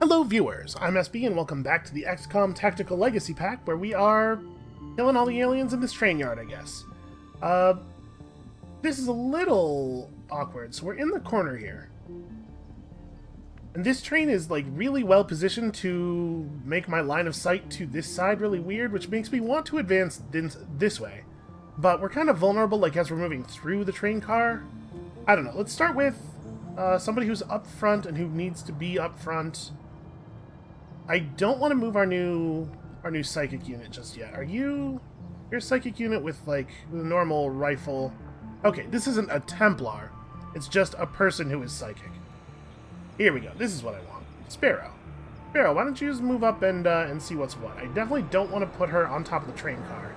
Hello viewers, I'm SB and welcome back to the XCOM Tactical Legacy Pack, where we are killing all the aliens in this train yard, I guess. This is a little awkward, so we're in the corner here. And this train is like really well positioned to make my line of sight to this side really weird, which makes me want to advance this way. But we're kind of vulnerable, like as we're moving through the train car. I don't know, let's start with somebody who's up front and who needs to be up front. I don't want to move our new psychic unit just yet. You're a psychic unit with like a normal rifle. Okay, this isn't a Templar. It's just a person who is psychic. Here we go. This is what I want. Sparrow. Sparrow, why don't you just move up and see what's what? I definitely don't want to put her on top of the train car.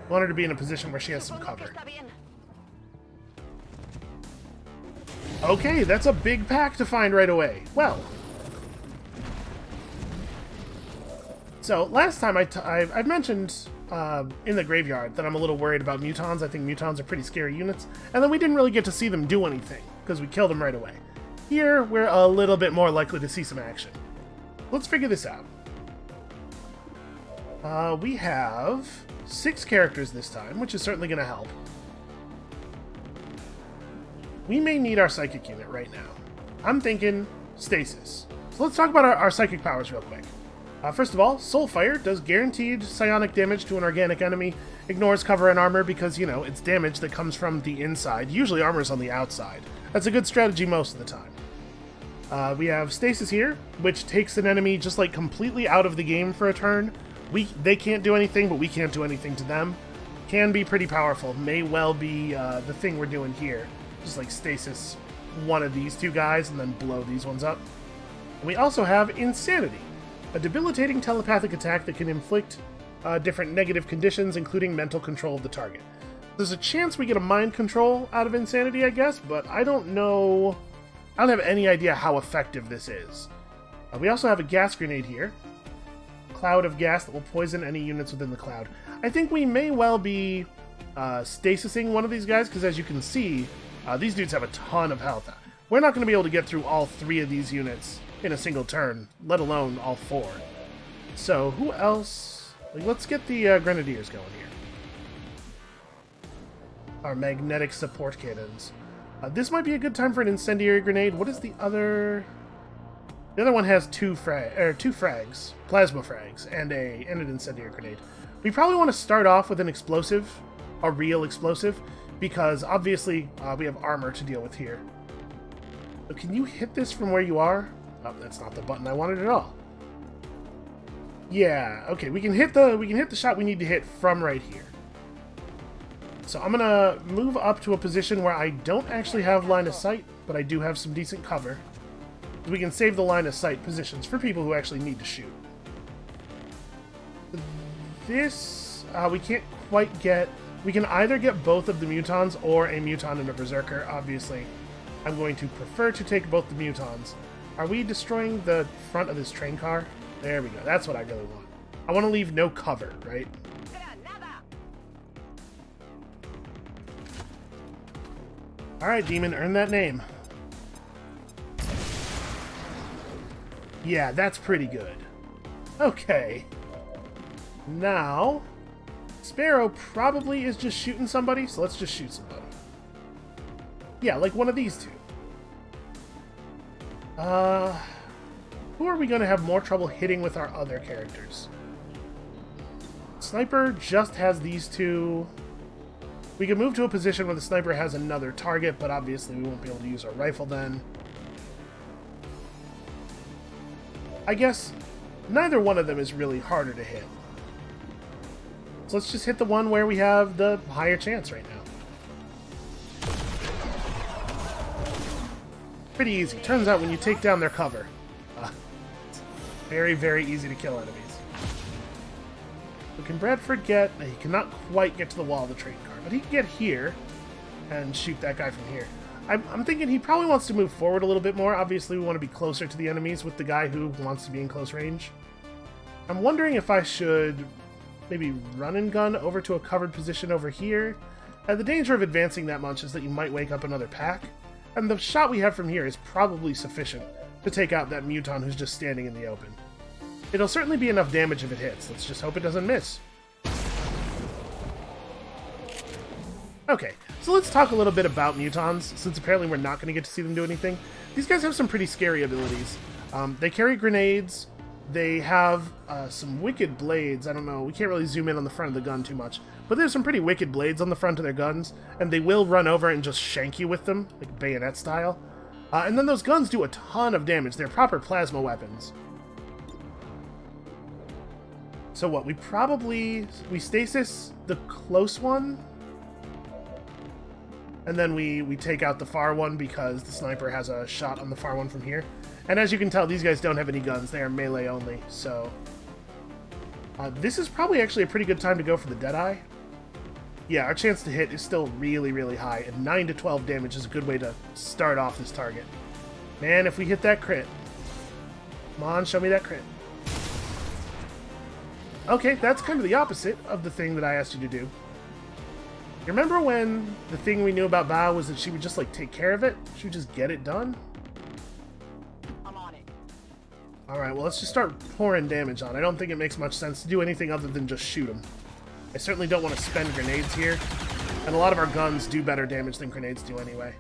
I want her to be in a position where she has some cover. Okay, that's a big pack to find right away. Well. So, last time I mentioned in the graveyard that I'm a little worried about mutons. I think mutons are pretty scary units. And then we didn't really get to see them do anything, because we killed them right away. Here, we're a little bit more likely to see some action. Let's figure this out. We have 6 characters this time, which is certainly going to help. We may need our psychic unit right now. I'm thinking stasis. So let's talk about our psychic powers real quick. First of all, Soulfire does guaranteed psionic damage to an organic enemy, ignores cover and armor because, you know, it's damage that comes from the inside. Usually armor's on the outside. That's a good strategy most of the time. We have Stasis here, which takes an enemy just like completely out of the game for a turn. They can't do anything, but we can't do anything to them. Can be pretty powerful. May well be the thing we're doing here. Just like Stasis one of these two guys and then blow these ones up. And we also have Insanity. A debilitating telepathic attack that can inflict different negative conditions, including mental control of the target. There's a chance we get a mind control out of Insanity, I guess, but I don't know. I don't have any idea how effective this is. We also have a gas grenade here. Cloud of gas that will poison any units within the cloud. I think we may well be stasising one of these guys, because as you can see, these dudes have a ton of health. We're not going to be able to get through all 3 of these units in a single turn, let alone all 4. So, who else? Like, let's get the Grenadiers going here. Our magnetic support cannons. This might be a good time for an incendiary grenade. What is the other? The other one has 2 frags, plasma frags, and an incendiary grenade. We probably want to start off with an explosive, a real explosive, because obviously we have armor to deal with here. So can you hit this from where you are? Oh, that's not the button I wanted at all. Yeah, okay, we can hit the shot we need to hit from right here. So I'm gonna move up to a position where I don't actually have line of sight, but I do have some decent cover. We can save the line of sight positions for people who actually need to shoot. This we can't quite get. We can either get both of the mutons or a muton and a berserker. Obviously, I'm going to prefer to take both the mutons. Are we destroying the front of this train car? There we go. That's what I really want. I want to leave no cover, right? Alright, Demon, earn that name. Yeah, that's pretty good. Okay. Now, Sparrow probably is just shooting somebody, so let's just shoot somebody. Yeah, like one of these two. Who are we going to have more trouble hitting with our other characters? Sniper just has these two. We can move to a position where the sniper has another target, but obviously we won't be able to use our rifle then. I guess neither one of them is really harder to hit. So let's just hit the one where we have the higher chance right now. Pretty easy. Turns out when you take down their cover, it's very, very easy to kill enemies. So can Bradford get... He cannot quite get to the wall of the train car, but he can get here and shoot that guy from here. I'm thinking he probably wants to move forward a little bit more. Obviously, we want to be closer to the enemies with the guy who wants to be in close range. I'm wondering if I should maybe run and gun over to a covered position over here. The danger of advancing that much is that you might wake up another pack. And the shot we have from here is probably sufficient to take out that Muton who's just standing in the open. It'll certainly be enough damage if it hits. Let's just hope it doesn't miss. Okay, so let's talk a little bit about Mutons, since apparently we're not going to get to see them do anything. These guys have some pretty scary abilities. They carry grenades. They have some wicked blades. I don't know, we can't really zoom in on the front of the gun too much, but there's some pretty wicked blades on the front of their guns, and they will run over and just shank you with them, like bayonet style. And then those guns do a ton of damage. They're proper plasma weapons. So what, we stasis the close one, and then we take out the far one because the sniper has a shot on the far one from here. And as you can tell, these guys don't have any guns. They are melee only, so... this is probably actually a pretty good time to go for the Deadeye. Yeah, our chance to hit is still really, really high, and 9 to 12 damage is a good way to start off this target. Man, if we hit that crit. Come on, show me that crit. Okay, that's kind of the opposite of the thing that I asked you to do. You remember when the thing we knew about Bao was that she would just, like, take care of it? She would just get it done? I'm on it. Alright, well, let's just start pouring damage on. I don't think it makes much sense to do anything other than just shoot them. I certainly don't want to spend grenades here, and a lot of our guns do better damage than grenades do anyway.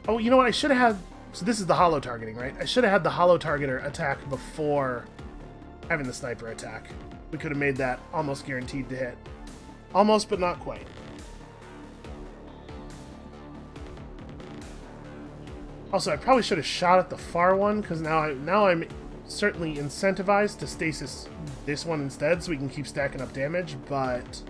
Oh, you know what? I should have had... So this is the holo targeting, right? I should have had the holo targeter attack before having the sniper attack. We could have made that almost guaranteed to hit. Almost, but not quite. Also, I probably should have shot at the far one, because now I'm certainly incentivized to stasis this one instead, so we can keep stacking up damage, but...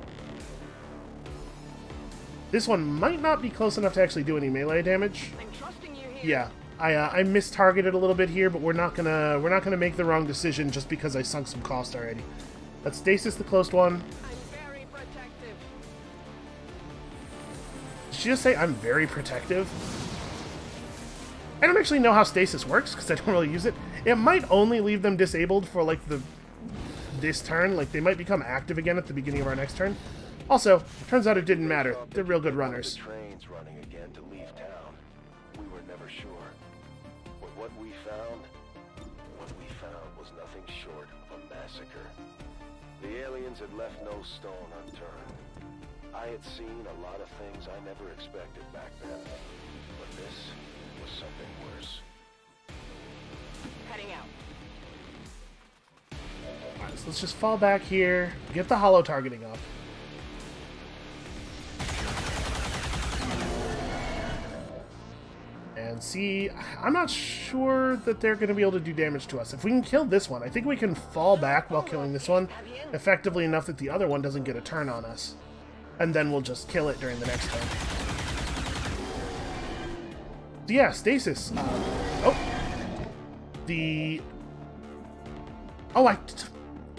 This one might not be close enough to actually do any melee damage. I'm trusting you here. Yeah, I mistargeted a little bit here, but we're not gonna make the wrong decision just because I sunk some cost already. Let's stasis the close one. I'm very protective. Did she just say I'm very protective? I don't actually know how stasis works because I don't really use it. It might only leave them disabled for like this turn. Like they might become active again at the beginning of our next turn. Also, turns out it didn't matter. They're real good runners. Trains running again to leave town. We were never sure. But what we found was nothing short of a massacre. The aliens had left no stone unturned. I had seen a lot of things I never expected back then, but this was something worse. Heading out. Alright, so let's just fall back here, get the holo targeting up. And see, I'm not sure that they're going to be able to do damage to us. If we can kill this one, I think we can fall back while killing this one effectively enough that the other one doesn't get a turn on us. And then we'll just kill it during the next turn. So yeah, stasis.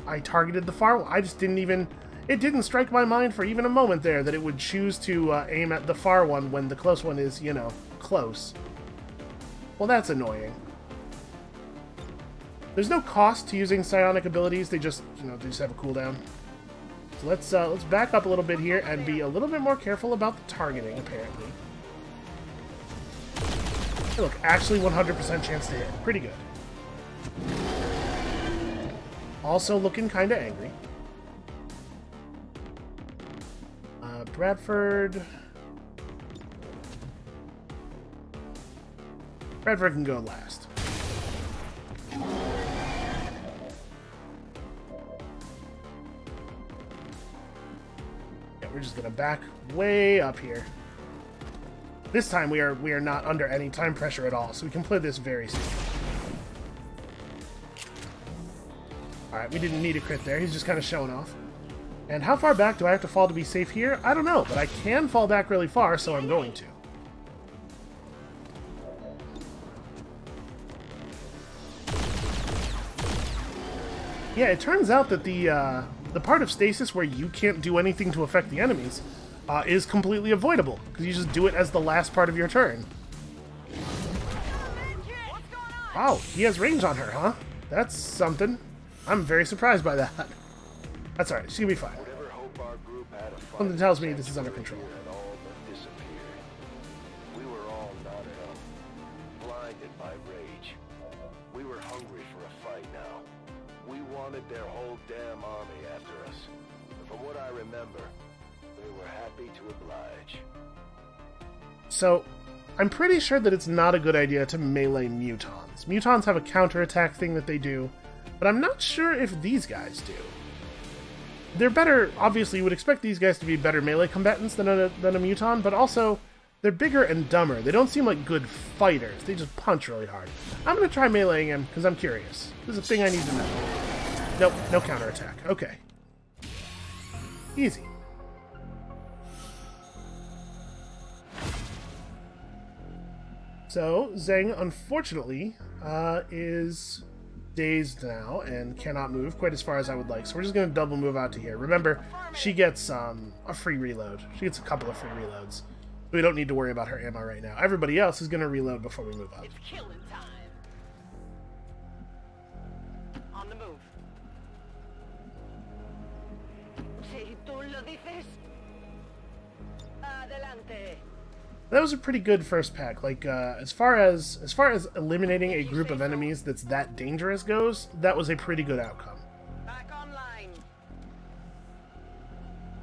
I targeted the far one. I just didn't even... It didn't strike my mind for even a moment there that it would choose to aim at the far one when the close one is, you know, close. Well, that's annoying. There's no cost to using psionic abilities. They just, you know, they just have a cooldown. So let's back up a little bit here and be a little bit more careful about the targeting, apparently. Hey, look, actually 100% chance to hit. Pretty good. Also looking kind of angry. Bradford can go last. Yeah, we're just gonna back way up here. This time we are not under any time pressure at all, so we can play this very safe. Alright, we didn't need a crit there, he's just kind of showing off. And how far back do I have to fall to be safe here? I don't know, but I can fall back really far, so I'm going to. Yeah, it turns out that the part of stasis where you can't do anything to affect the enemies is completely avoidable, because you just do it as the last part of your turn. Wow, he has range on her, huh? That's something. I'm very surprised by that. That's alright, she'll be fine. Something tells me this is under control. We were all knotted up, blinded by rage. We were wanted their whole damn army after us. And from what I remember, they were happy to oblige. So, I'm pretty sure that it's not a good idea to melee mutons. Mutons have a counterattack thing that they do, but I'm not sure if these guys do. They're better, obviously you would expect these guys to be better melee combatants than a muton, but also they're bigger and dumber. They don't seem like good fighters. They just punch really hard. I'm going to try meleeing him because I'm curious. This is a thing I need to know. Nope, no counterattack. Okay. Easy. So, Zheng, unfortunately, is dazed now and cannot move quite as far as I would like. So we're just going to double move out to here. Remember, she gets a free reload. She gets a couple of free reloads. We don't need to worry about her ammo right now. Everybody else is going to reload before we move up. It's killing time. On the move. Si tú lo dices. Adelante. That was a pretty good first pack. Like, as far as eliminating a group of enemies that's that dangerous goes, that was a pretty good outcome. Back online.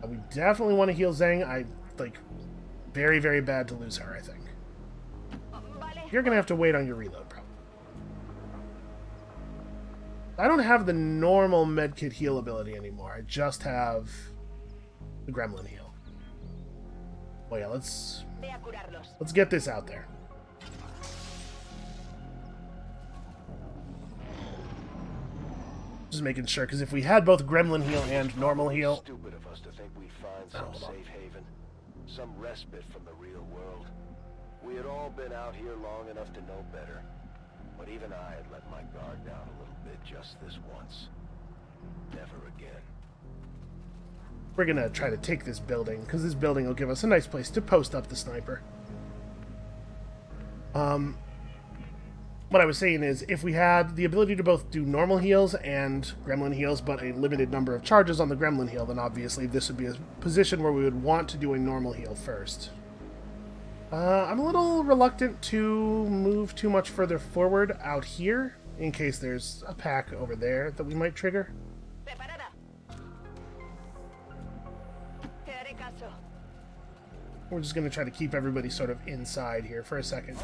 We definitely want to heal Zheng. Very, very bad to lose her, I think. You're going to have to wait on your reload, probably. I don't have the normal medkit heal ability anymore. I just have the gremlin heal. Well, yeah, let's get this out there. Just making sure, because if we had both gremlin heal and normal heal... Stupid of us to think we'd find some safe haven, some respite from the real world. We had all been out here long enough to know better, but even I had let my guard down a little bit just this once. Never again. We're going to try to take this building, because this building will give us a nice place to post up the sniper. What I was saying is, if we had the ability to both do normal heals and gremlin heals, but a limited number of charges on the gremlin heal, then obviously this would be a position where we would want to do a normal heal first. I'm a little reluctant to move too much further forward out here, in case there's a pack over there that we might trigger. We're just going to try to keep everybody sort of inside here for a second.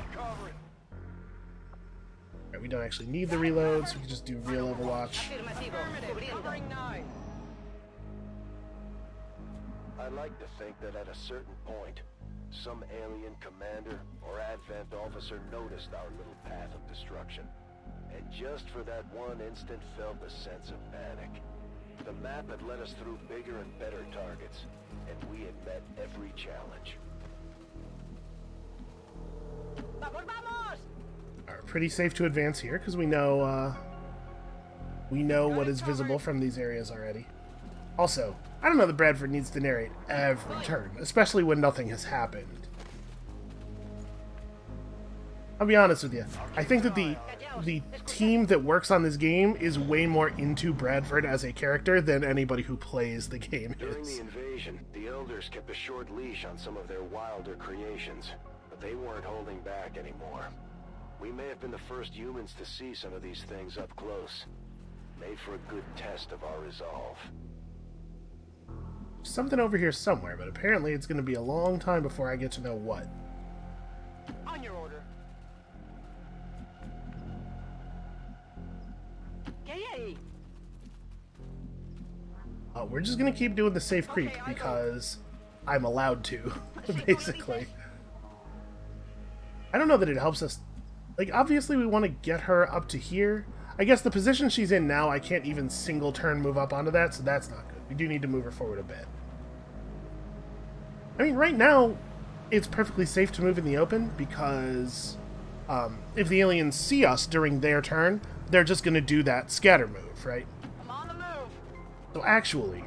Right, we don't actually need the reloads, we can just do real Overwatch. I like to think that at a certain point, some alien commander or advent officer noticed our little path of destruction, and just for that one instant felt a sense of panic. The map had led us through bigger and better targets, and we had met every challenge. Alright, pretty safe to advance here, because we know what is visible from these areas already. Also, I don't know that Bradford needs to narrate every turn, especially when nothing has happened. I'll be honest with you, I think that the team that works on this game is way more into Bradford as a character than anybody who plays the game During is. the invasion, the Elders kept a short leash on some of their wilder creations, but they weren't holding back anymore. We may have been the first humans to see some of these things up close. Made for a good test of our resolve. Something over here somewhere, but apparently it's going to be a long time before I get to know what. On your order. Yay! We're just going to keep doing the safe creep because I'm allowed to, basically. I don't know that it helps us. Like, obviously we want to get her up to here. I guess the position she's in now, I can't even single turn move up onto that, so that's not good. We do need to move her forward a bit. I mean, right now, it's perfectly safe to move in the open because if the aliens see us during their turn, they're just going to do that scatter move, right? I'm on the move. So actually,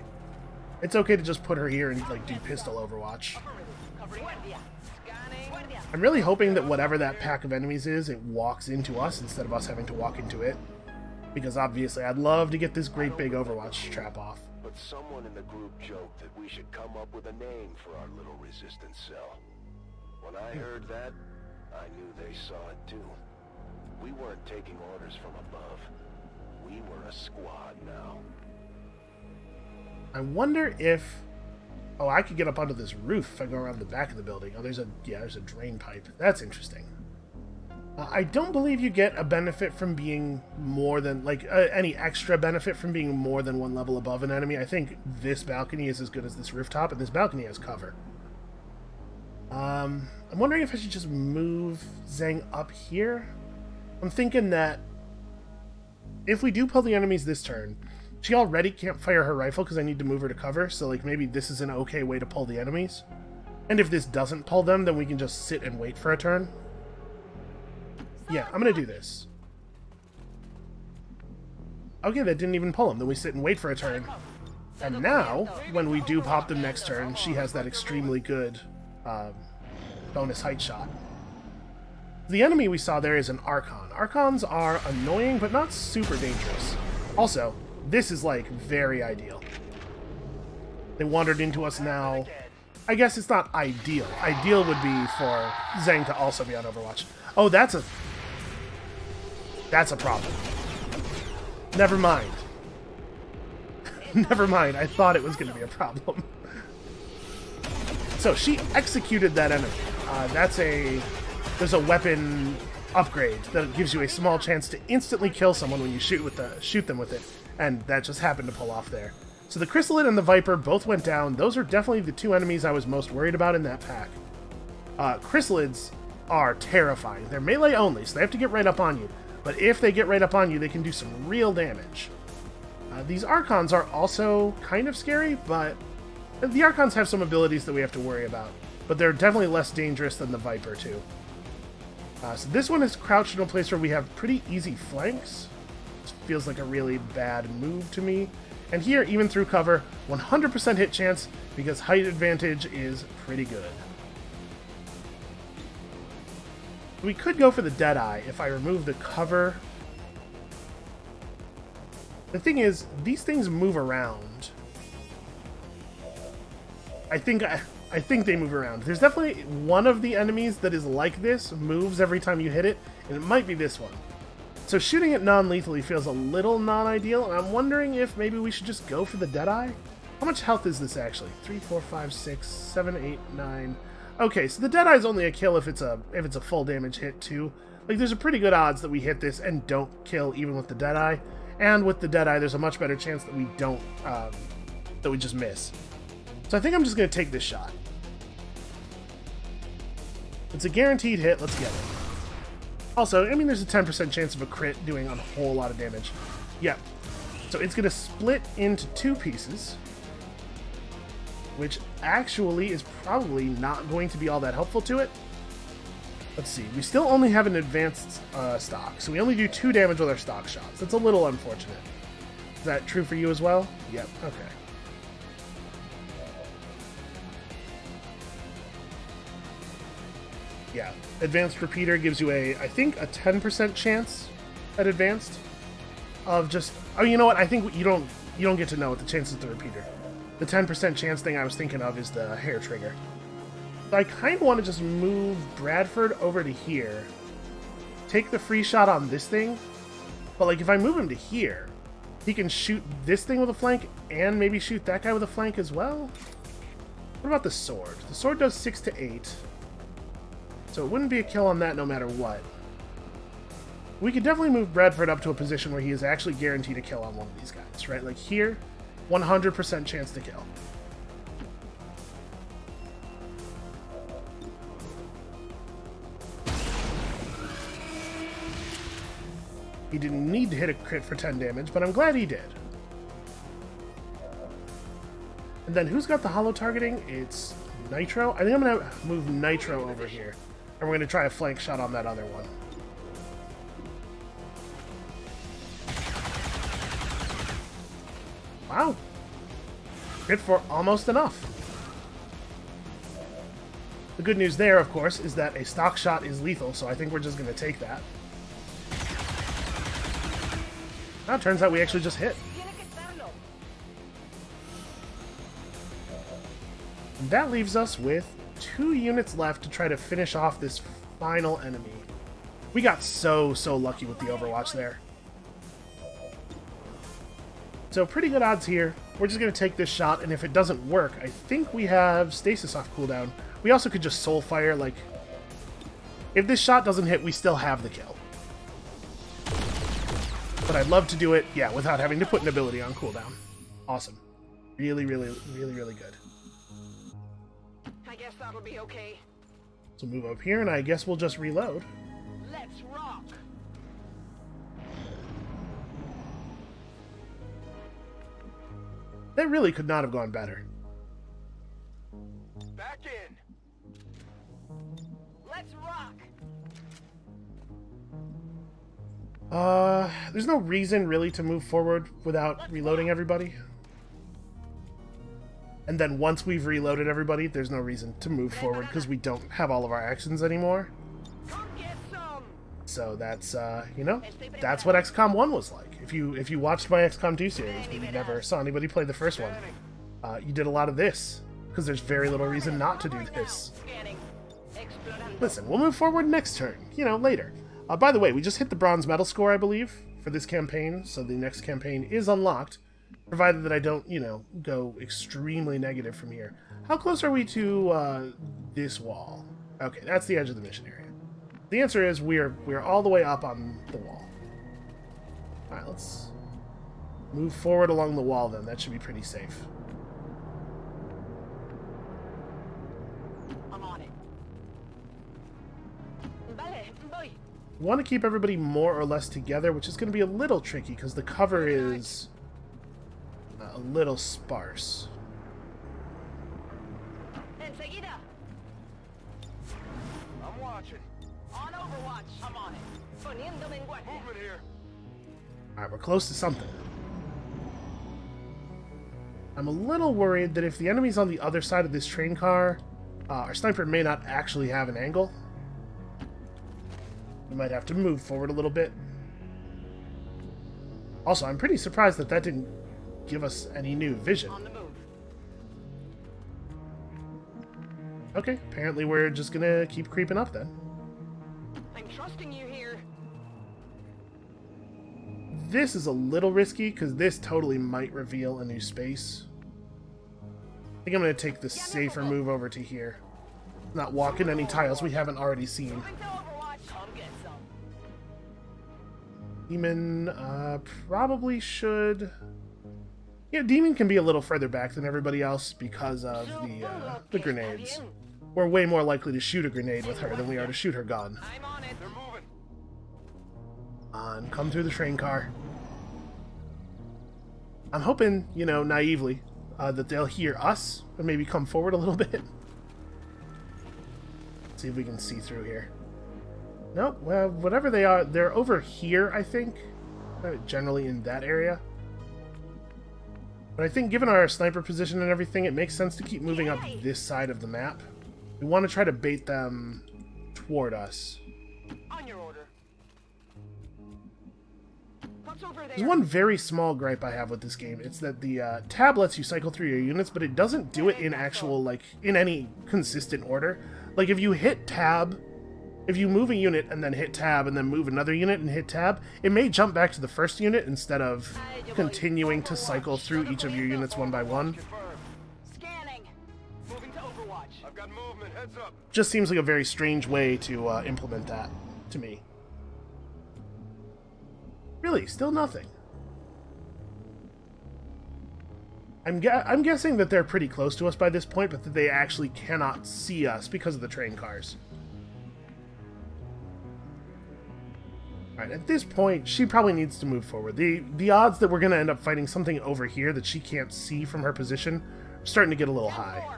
it's okay to just put her here and like do pistol Overwatch. I'm really hoping that whatever that pack of enemies is, it walks into us instead of us having to walk into it. Because obviously, I'd love to get this great big Overwatch trap off. But someone in the group joked that we should come up with a name for our little resistance cell. When I heard that, I knew they saw it too. We weren't taking orders from above. We were a squad now. I wonder if... Oh, I could get up onto this roof if I go around the back of the building. Oh, there's a drain pipe. That's interesting. I don't believe you get a benefit from being more than, like, any extra benefit from being more than one level above an enemy. I think this balcony is as good as this rooftop, and this balcony has cover. I'm wondering if I should just move Zhang up here. I'm thinking that if we do pull the enemies this turn, she already can't fire her rifle because I need to move her to cover, so like maybe this is an okay way to pull the enemies. And if this doesn't pull them, then we can just sit and wait for a turn. Yeah, I'm gonna do this. Okay, that didn't even pull them. Then we sit and wait for a turn. And now, when we do pop them next turn, she has that extremely good bonus height shot. The enemy we saw there is an Archon. Archons are annoying, but not super dangerous. Also, this is, like, very ideal. They wandered into us now. I guess it's not ideal. Ideal would be for Zhang to also be on Overwatch. Oh, that's a problem. Never mind. Never mind. I thought it was going to be a problem. So, she executed that enemy. There's a weapon upgrade that gives you a small chance to instantly kill someone when you shoot them with it. And that just happened to pull off there. So the Chrysalid and the Viper both went down. Those are definitely the two enemies I was most worried about in that pack. Chrysalids are terrifying. They're melee only, so they have to get right up on you. But if they get right up on you, they can do some real damage. These Archons are also kind of scary, but the Archons have some abilities that we have to worry about. But they're definitely less dangerous than the Viper, too. So this one is crouched in a place where we have pretty easy flanks. This feels like a really bad move to me. And here, even through cover, 100% hit chance, because height advantage is pretty good. We could go for the Deadeye if I remove the cover. The thing is, these things move around. I think they move around. There's definitely one of the enemies that is like this, moves every time you hit it, and it might be this one. So shooting it non-lethally feels a little non-ideal, and I'm wondering if maybe we should just go for the Deadeye? How much health is this actually? 3, 4, 5, 6, 7, 8, 9... Okay, so the Deadeye is only a kill if it's a full damage hit too. Like, there's a pretty good odds that we hit this and don't kill even with the Deadeye. And with the Deadeye, there's a much better chance that we don't, that we just miss. So I think I'm just going to take this shot. It's a guaranteed hit, let's get it. Also, I mean, there's a 10% chance of a crit doing a whole lot of damage. Yep. So it's going to split into two pieces, which actually is probably not going to be all that helpful to it. Let's see, we still only have an advanced stock, so we only do 2 damage with our stock shots. That's a little unfortunate. Is that true for you as well? Yep, okay. Yeah, advanced repeater gives you I think a 10% chance at advanced of just, oh, you know what, I think you don't get to know what the chances of the repeater. The 10% chance thing I was thinking of is the hair trigger. So I kind of want to just move Bradford over to here. Take the free shot on this thing. But like if I move him to here, he can shoot this thing with a flank and maybe shoot that guy with a flank as well. What about the sword? The sword does 6 to 8. So it wouldn't be a kill on that no matter what. We could definitely move Bradford up to a position where he is actually guaranteed a kill on one of these guys, right? Like here, 100% chance to kill. He didn't need to hit a crit for 10 damage, but I'm glad he did. And then who's got the holo targeting? It's Nitro. I think I'm going to move Nitro over here. And we're going to try a flank shot on that other one. Wow. Hit for almost enough. The good news there, of course, is that a stock shot is lethal, so I think we're just going to take that. Now it turns out we actually just hit. And that leaves us with 2 units left to try to finish off this final enemy. We got so lucky with the Overwatch there. So pretty good odds here. We're just going to take this shot, and if it doesn't work, I think we have stasis off cooldown. We also could just soul fire, like... If this shot doesn't hit, we still have the kill. But I'd love to do it, yeah, without having to put an ability on cooldown. Awesome. Really, really, really, really good. I guess that'll be okay. So move up here, and I guess we'll just reload. Let's rock. That really could not have gone better. Back in. Let's rock. There's no reason really to move forward without reloading everybody. And then once we've reloaded everybody, there's no reason to move forward because we don't have all of our actions anymore. Come get some. So that's, you know, that's what XCOM 1 was like. If you watched my XCOM 2 series, but you never saw anybody play the first one, you did a lot of this, because there's very little reason not to do this. Scanning. Explorando. Listen, we'll move forward next turn, you know, later. By the way, we just hit the bronze medal score, I believe, for this campaign, so the next campaign is unlocked, provided that I don't, you know, go extremely negative from here. How close are we to this wall? Okay, that's the edge of the mission area. The answer is we're all the way up on the wall. Alright, let's move forward along the wall then. That should be pretty safe. I'm on it. Vale, voy. We want to keep everybody more or less together, which is going to be a little tricky because the cover is a little sparse. Enseguida. I'm watching. On Overwatch. I'm on it. Poniéndome en guardia. Movement here. Alright, we're close to something. I'm a little worried that if the enemy's on the other side of this train car, our sniper may not actually have an angle. We might have to move forward a little bit. Also, I'm pretty surprised that that didn't give us any new vision. On the move. Okay, apparently we're just gonna keep creeping up then. I'm trusting you here. This is a little risky, because this totally might reveal a new space. I think I'm going to take the safer move over to here. Not walking any tiles we haven't already seen. Moving to Overwatch. Come get some. Demon probably should... Yeah, Demon can be a little further back than everybody else because of the grenades. We're way more likely to shoot a grenade with her than we are to shoot her gun. I'm on it. They're moving. On, come through the train car. I'm hoping, you know, naively, that they'll hear us and maybe come forward a little bit. See if we can see through here. Nope, well, whatever they are, they're over here, I think. Generally in that area. But I think given our sniper position and everything, it makes sense to keep moving up this side of the map. We want to try to bait them toward us. On your order. What's over there? There's one very small gripe I have with this game. It's that the tab lets you cycle through your units, but it doesn't do it in actual, like, in any consistent order. Like, if you hit tab, if you move a unit and then hit tab and then move another unit and hit tab, it may jump back to the first unit instead of continuing to cycle through each of your units one by one. Confirmed. Scanning. Moving to Overwatch. I've got movement. Heads up. Just seems like a very strange way to implement that, to me. Really, still nothing. I'm guessing that they're pretty close to us by this point, but that they actually cannot see us because of the train cars. Alright, at this point, she probably needs to move forward. The odds that we're going to end up fighting something over here that she can't see from her position are starting to get a little high.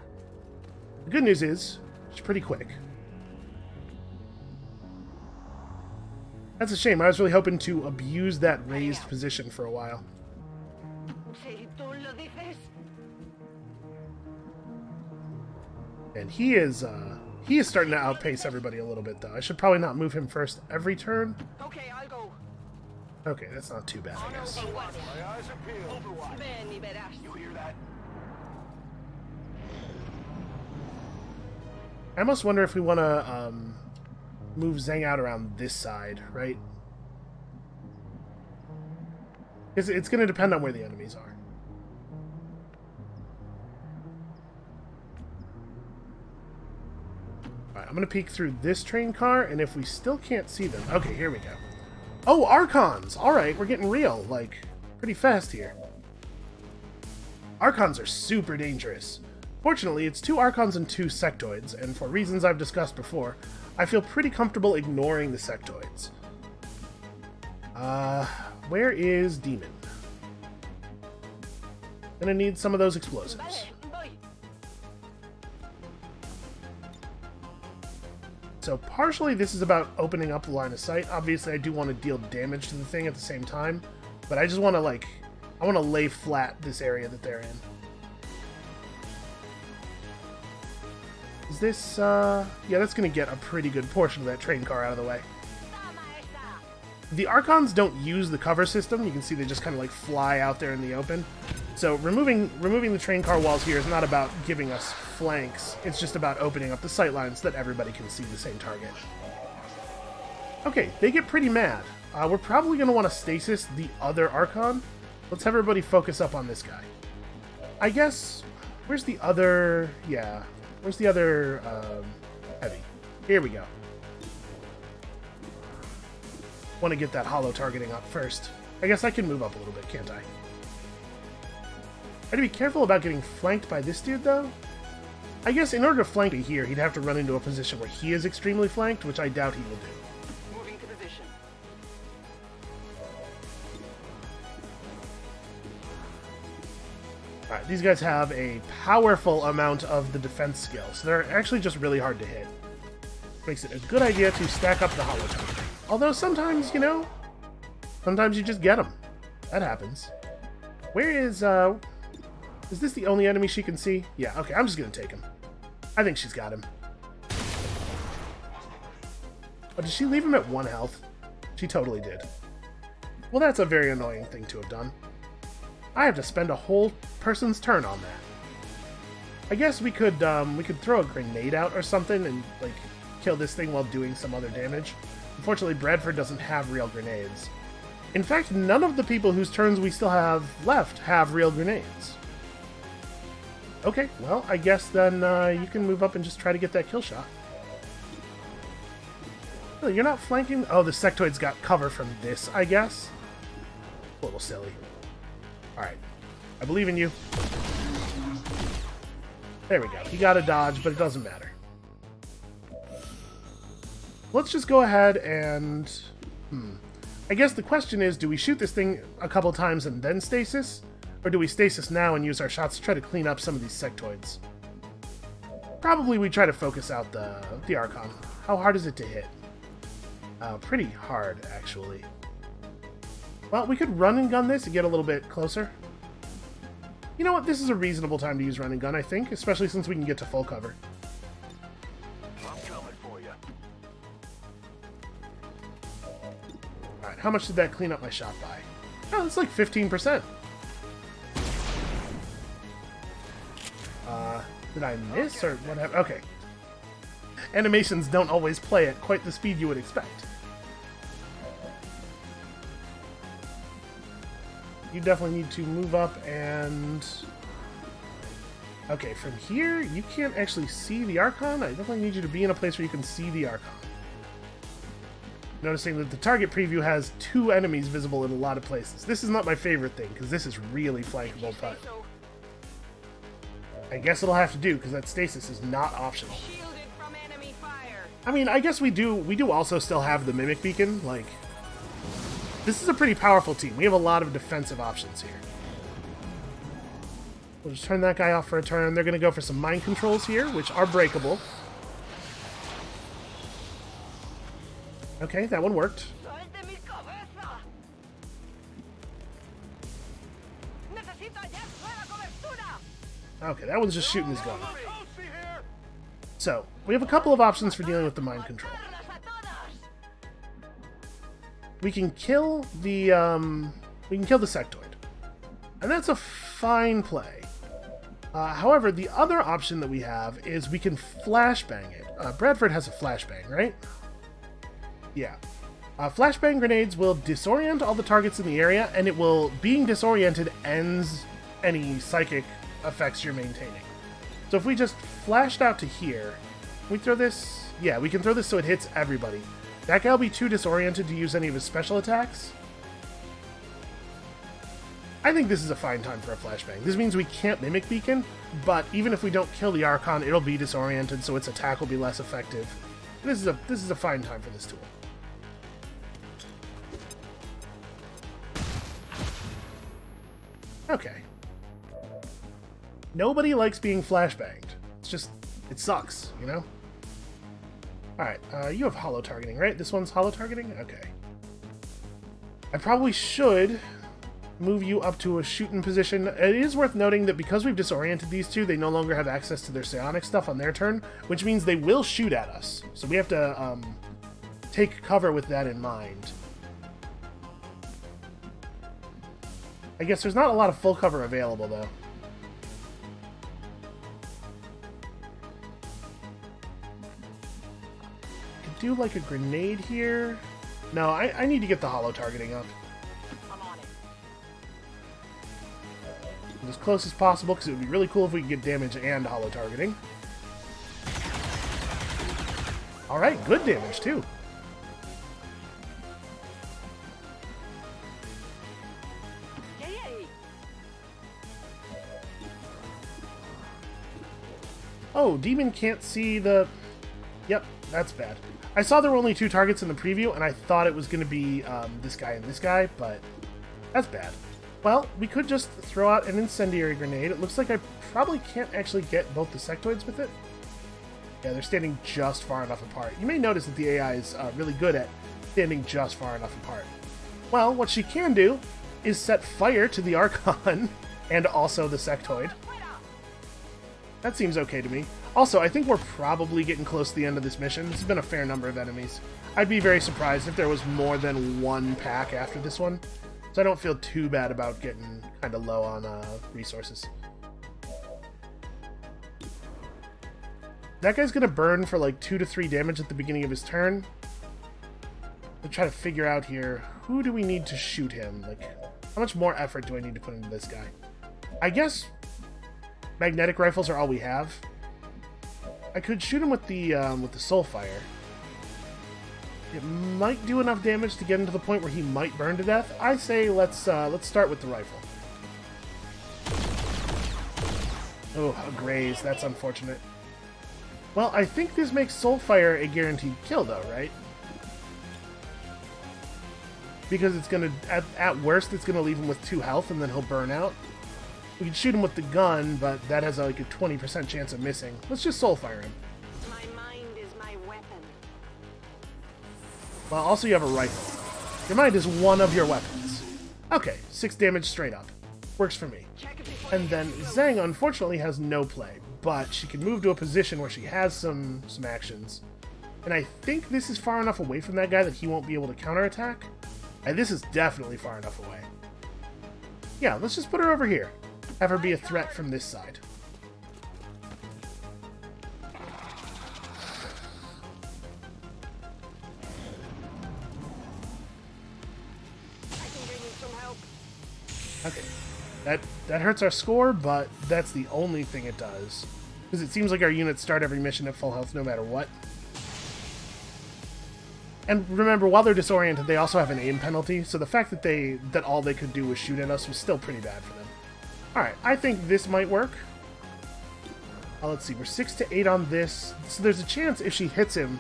The good news is, she's pretty quick. That's a shame. I was really hoping to abuse that raised position for a while. Si tú lo dices. And he is starting to outpace everybody a little bit, though. I should probably not move him first every turn. Okay, I'll go. Okay, that's not too bad, I guess. Overwatch. My eyes are peeled. Overwatch. Ven y verás. You hear that? I almost wonder if we want to move Zhang out around this side, right? It's going to depend on where the enemies are. Alright, I'm going to peek through this train car, and if we still can't see them... Okay, here we go. Oh, Archons! Alright, we're getting real, like, pretty fast here. Archons are super dangerous. Fortunately, it's 2 Archons and 2 Sectoids, and for reasons I've discussed before, I feel pretty comfortable ignoring the Sectoids. Where is Demon? Gonna need some of those explosives. So partially this is about opening up the line of sight. Obviously I do want to deal damage to the thing at the same time, but I just want to like, I want to lay flat this area that they're in. Is this, yeah, that's going to get a pretty good portion of that train car out of the way. The Archons don't use the cover system. You can see they just kind of like fly out there in the open. So removing the train car walls here is not about giving us flanks. It's just about opening up the sight lines so that everybody can see the same target. Okay, they get pretty mad. We're probably going to want to stasis the other Archon. Let's have everybody focus up on this guy. I guess, where's the other, yeah, where's the other heavy? Here we go. Want to get that hollow targeting up first. I guess I can move up a little bit, can't I? I have to be careful about getting flanked by this dude, though. I guess in order to flank me here, he'd have to run into a position where he is extremely flanked, which I doubt he will do. Moving to position. Alright, these guys have a powerful amount of the defense skill, so they're actually just really hard to hit. Makes it a good idea to stack up the hollow targeting. Although sometimes, you know, sometimes you just get them. That happens. Where is this the only enemy she can see? Yeah, okay, I'm just gonna take him. I think she's got him. Oh, did she leave him at 1 health? She totally did. Well, that's a very annoying thing to have done. I have to spend a whole person's turn on that. I guess we could throw a grenade out or something and, like, kill this thing while doing some other damage. Unfortunately, Bradford doesn't have real grenades. In fact, none of the people whose turns we still have left have real grenades. Okay, well, I guess then you can move up and just try to get that kill shot. Really, you're not flanking? Oh, the Sectoid's got cover from this, I guess? A little silly. Alright, I believe in you. There we go. He got a dodge, but it doesn't matter. Let's just go ahead and... I guess the question is, do we shoot this thing a couple times and then stasis? Or do we stasis now and use our shots to try to clean up some of these Sectoids? Probably we try to focus out the Archon. How hard is it to hit? Pretty hard, actually. Well, we could run and gun this and get a little bit closer. You know what? This is a reasonable time to use run and gun, I think, especially since we can get to full cover. Alright, how much did that clean up my shot by? Oh, it's like 15%. Did I miss or whatever? Okay. Animations don't always play at quite the speed you would expect. You definitely need to move up and... Okay, from here, you can't actually see the Archon. I definitely need you to be in a place where you can see the Archon. Noticing that the target preview has 2 enemies visible in a lot of places. This is not my favorite thing, because this is really flankable, but... I guess it'll have to do, because that stasis is not optional. Shielded from enemy fire. I mean, I guess we do also still have the Mimic Beacon, like... This is a pretty powerful team. We have a lot of defensive options here. We'll just turn that guy off for a turn. They're going to go for some mind controls here, which are breakable. Okay, that one worked. Suelte mi cabeza. Necesito hallar nueva cobertura. Okay, that one's just shooting his gun. So, we have a couple of options for dealing with the mind control. We can kill the Sectoid. And that's a fine play. However, the other option that we have is we can flashbang it. Bradford has a flashbang, right? Yeah. Flashbang grenades will disorient all the targets in the area, and being disoriented ends any psychic effects you're maintaining. So if we just flashed out to here, can we throw this? Yeah, we can throw this so it hits everybody. That guy will be too disoriented to use any of his special attacks. I think this is a fine time for a flashbang. This means we can't mimic Beacon, but even if we don't kill the Archon, it'll be disoriented, so its attack will be less effective. This is a fine time for this tool. Okay. Nobody likes being flashbanged. It's just, it sucks, you know? Alright, you have holo targeting, right? This one's holo targeting? Okay. I probably should move you up to a shooting position. It is worth noting that because we've disoriented these two, they no longer have access to their psionic stuff on their turn, which means they will shoot at us. So we have to take cover with that in mind. I guess there's not a lot of full cover available, though. Could do, like, a grenade here. No, I need to get the holo targeting up. I'm on it. As close as possible, because it would be really cool if we could get damage and holo targeting. Alright, good damage, too. Oh, Demon can't see the... Yep, that's bad. I saw there were only 2 targets in the preview, and I thought it was going to be this guy and this guy, but that's bad. Well, we could just throw out an incendiary grenade. It looks like I probably can't actually get both the sectoids with it. Yeah, they're standing just far enough apart. You may notice that the AI is really good at standing just far enough apart. Well, what she can do is set fire to the Archon and also the sectoid. That seems okay to me. Also, I think we're probably getting close to the end of this mission. This has been a fair number of enemies. I'd be very surprised if there was more than 1 pack after this one. So I don't feel too bad about getting kind of low on resources. That guy's going to burn for like 2 to 3 damage at the beginning of his turn. We'll try to figure out here, who do we need to shoot him? Like, how much more effort do I need to put into this guy? I guess magnetic rifles are all we have. I could shoot him with the Soulfire. It might do enough damage to get him to the point where he might burn to death. I say let's start with the rifle. Oh, a graze. That's unfortunate. Well, I think this makes Soulfire a guaranteed kill, though, right? Because it's gonna, at worst, it's gonna leave him with 2 health, and then he'll burn out. We can shoot him with the gun, but that has like a 20% chance of missing. Let's just Soulfire him. My mind is my weapon. Well, also you have a rifle. Your mind is one of your weapons. Okay, 6 damage straight up. Works for me. And then Zhang, unfortunately, has no play, but she can move to a position where she has some actions. And I think this is far enough away from that guy that he won't be able to counterattack. And this is definitely far enough away. Yeah, let's just put her over here. Have her be a threat from this side. Okay, that hurts our score, but that's the only thing it does. Because it seems like our units start every mission at full health no matter what. And remember, while they're disoriented, they also have an aim penalty, so the fact that all they could do was shoot at us was still pretty bad for them. Alright, I think this might work. Let's see, we're 6 to 8 on this, so there's a chance if she hits him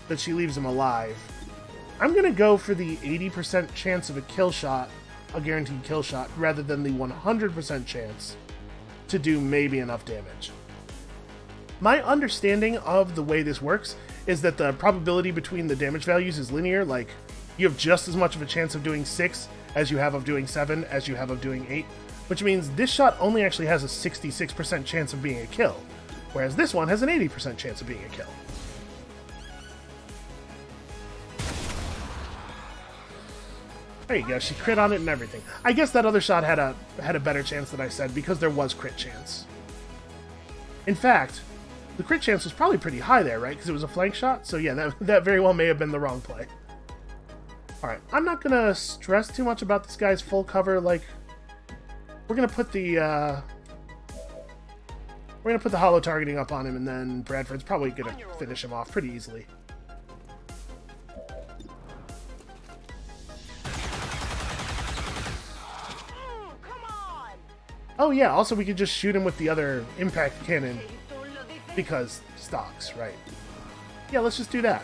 that she leaves him alive. I'm gonna go for the 80% chance of a kill shot, a guaranteed kill shot, rather than the 100% chance to do maybe enough damage. My understanding of the way this works is that the probability between the damage values is linear, like you have just as much of a chance of doing 6 as you have of doing 7 as you have of doing 8. Which means this shot only actually has a 66% chance of being a kill, whereas this one has an 80% chance of being a kill. There you go, she crit on it and everything. I guess that other shot had a better chance than I said, because there was crit chance. In fact, the crit chance was probably pretty high there, right? Because it was a flank shot? So yeah, that very well may have been the wrong play. Alright, I'm not gonna stress too much about this guy's full cover. Like, we're gonna put the holo targeting up on him, and then Bradford's probably gonna finish him off pretty easily. Oh yeah, also we could just shoot him with the other impact cannon, because stocks, right? Yeah, let's just do that.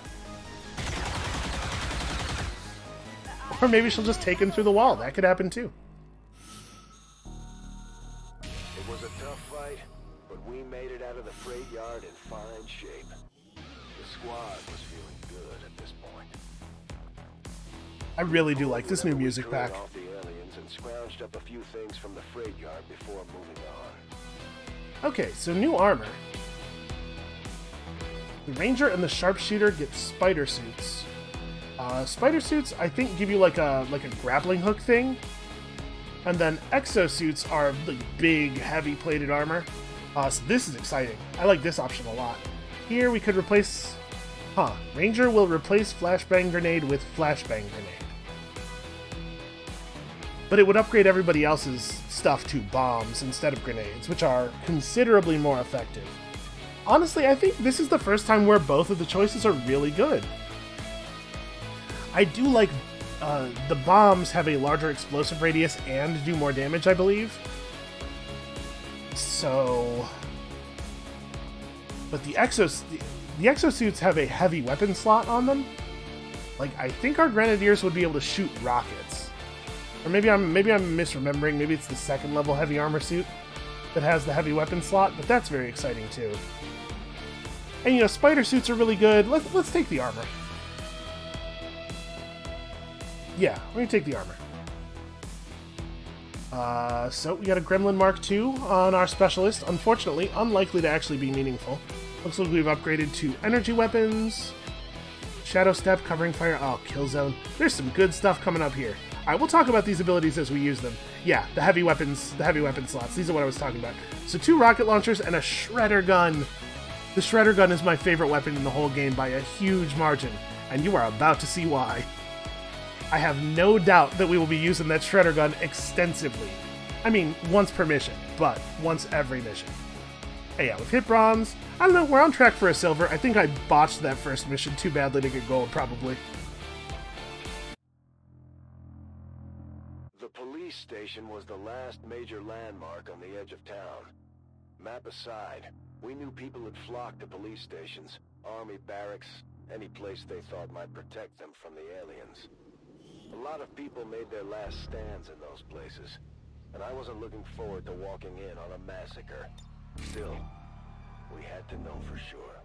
Or maybe she'll just take him through the wall. That could happen too. It was a tough fight, but we made it out of the freight yard in fine shape. The squad was feeling good at this point. I really do like this new music We pack. cleared off the aliens and scrounged up a few things from the freight yard before moving on. Okay, so new armor. The Ranger and the Sharpshooter get spider suits. Spider suits, I think, give you like a grappling hook thing. And then exosuits are the big, heavy plated armor. So this is exciting. I like this option a lot. Here we could replace... Ranger will replace Flashbang Grenade with Flashbang Grenade. But it would upgrade everybody else's stuff to bombs instead of grenades, which are considerably more effective. Honestly, I think this is the first time where both of the choices are really good. I do like the bombs have a larger explosive radius and do more damage, I believe. So... But the exosuits have a heavy weapon slot on them. Like, I think our Grenadiers would be able to shoot rockets. Or maybe I'm misremembering. Maybe it's the second level heavy armor suit that has the heavy weapon slot, but that's very exciting too. And, you know, spider suits are really good. Let's take the armor. Yeah, we're gonna take the armor. So we got a Gremlin Mark II on our specialist. Unfortunately, unlikely to actually be meaningful. Looks like we've upgraded to energy weapons, Shadow Step, Covering Fire, oh, Kill Zone. There's some good stuff coming up here. Alright, we'll talk about these abilities as we use them. Yeah, the heavy weapon slots. These are what I was talking about. So 2 rocket launchers and a Shredder Gun. The Shredder Gun is my favorite weapon in the whole game by a huge margin, and you are about to see why. I have no doubt that we will be using that Shredder Gun extensively. I mean, once per mission, but once every mission. Hey, yeah, we've hit bronze. I don't know, we're on track for a silver. I think I botched that first mission too badly to get gold, probably. The police station was the last major landmark on the edge of town. Map aside, we knew people had flocked to police stations, army barracks, any place they thought might protect them from the aliens. A lot of people made their last stands in those places, and I wasn't looking forward to walking in on a massacre. Still, we had to know for sure.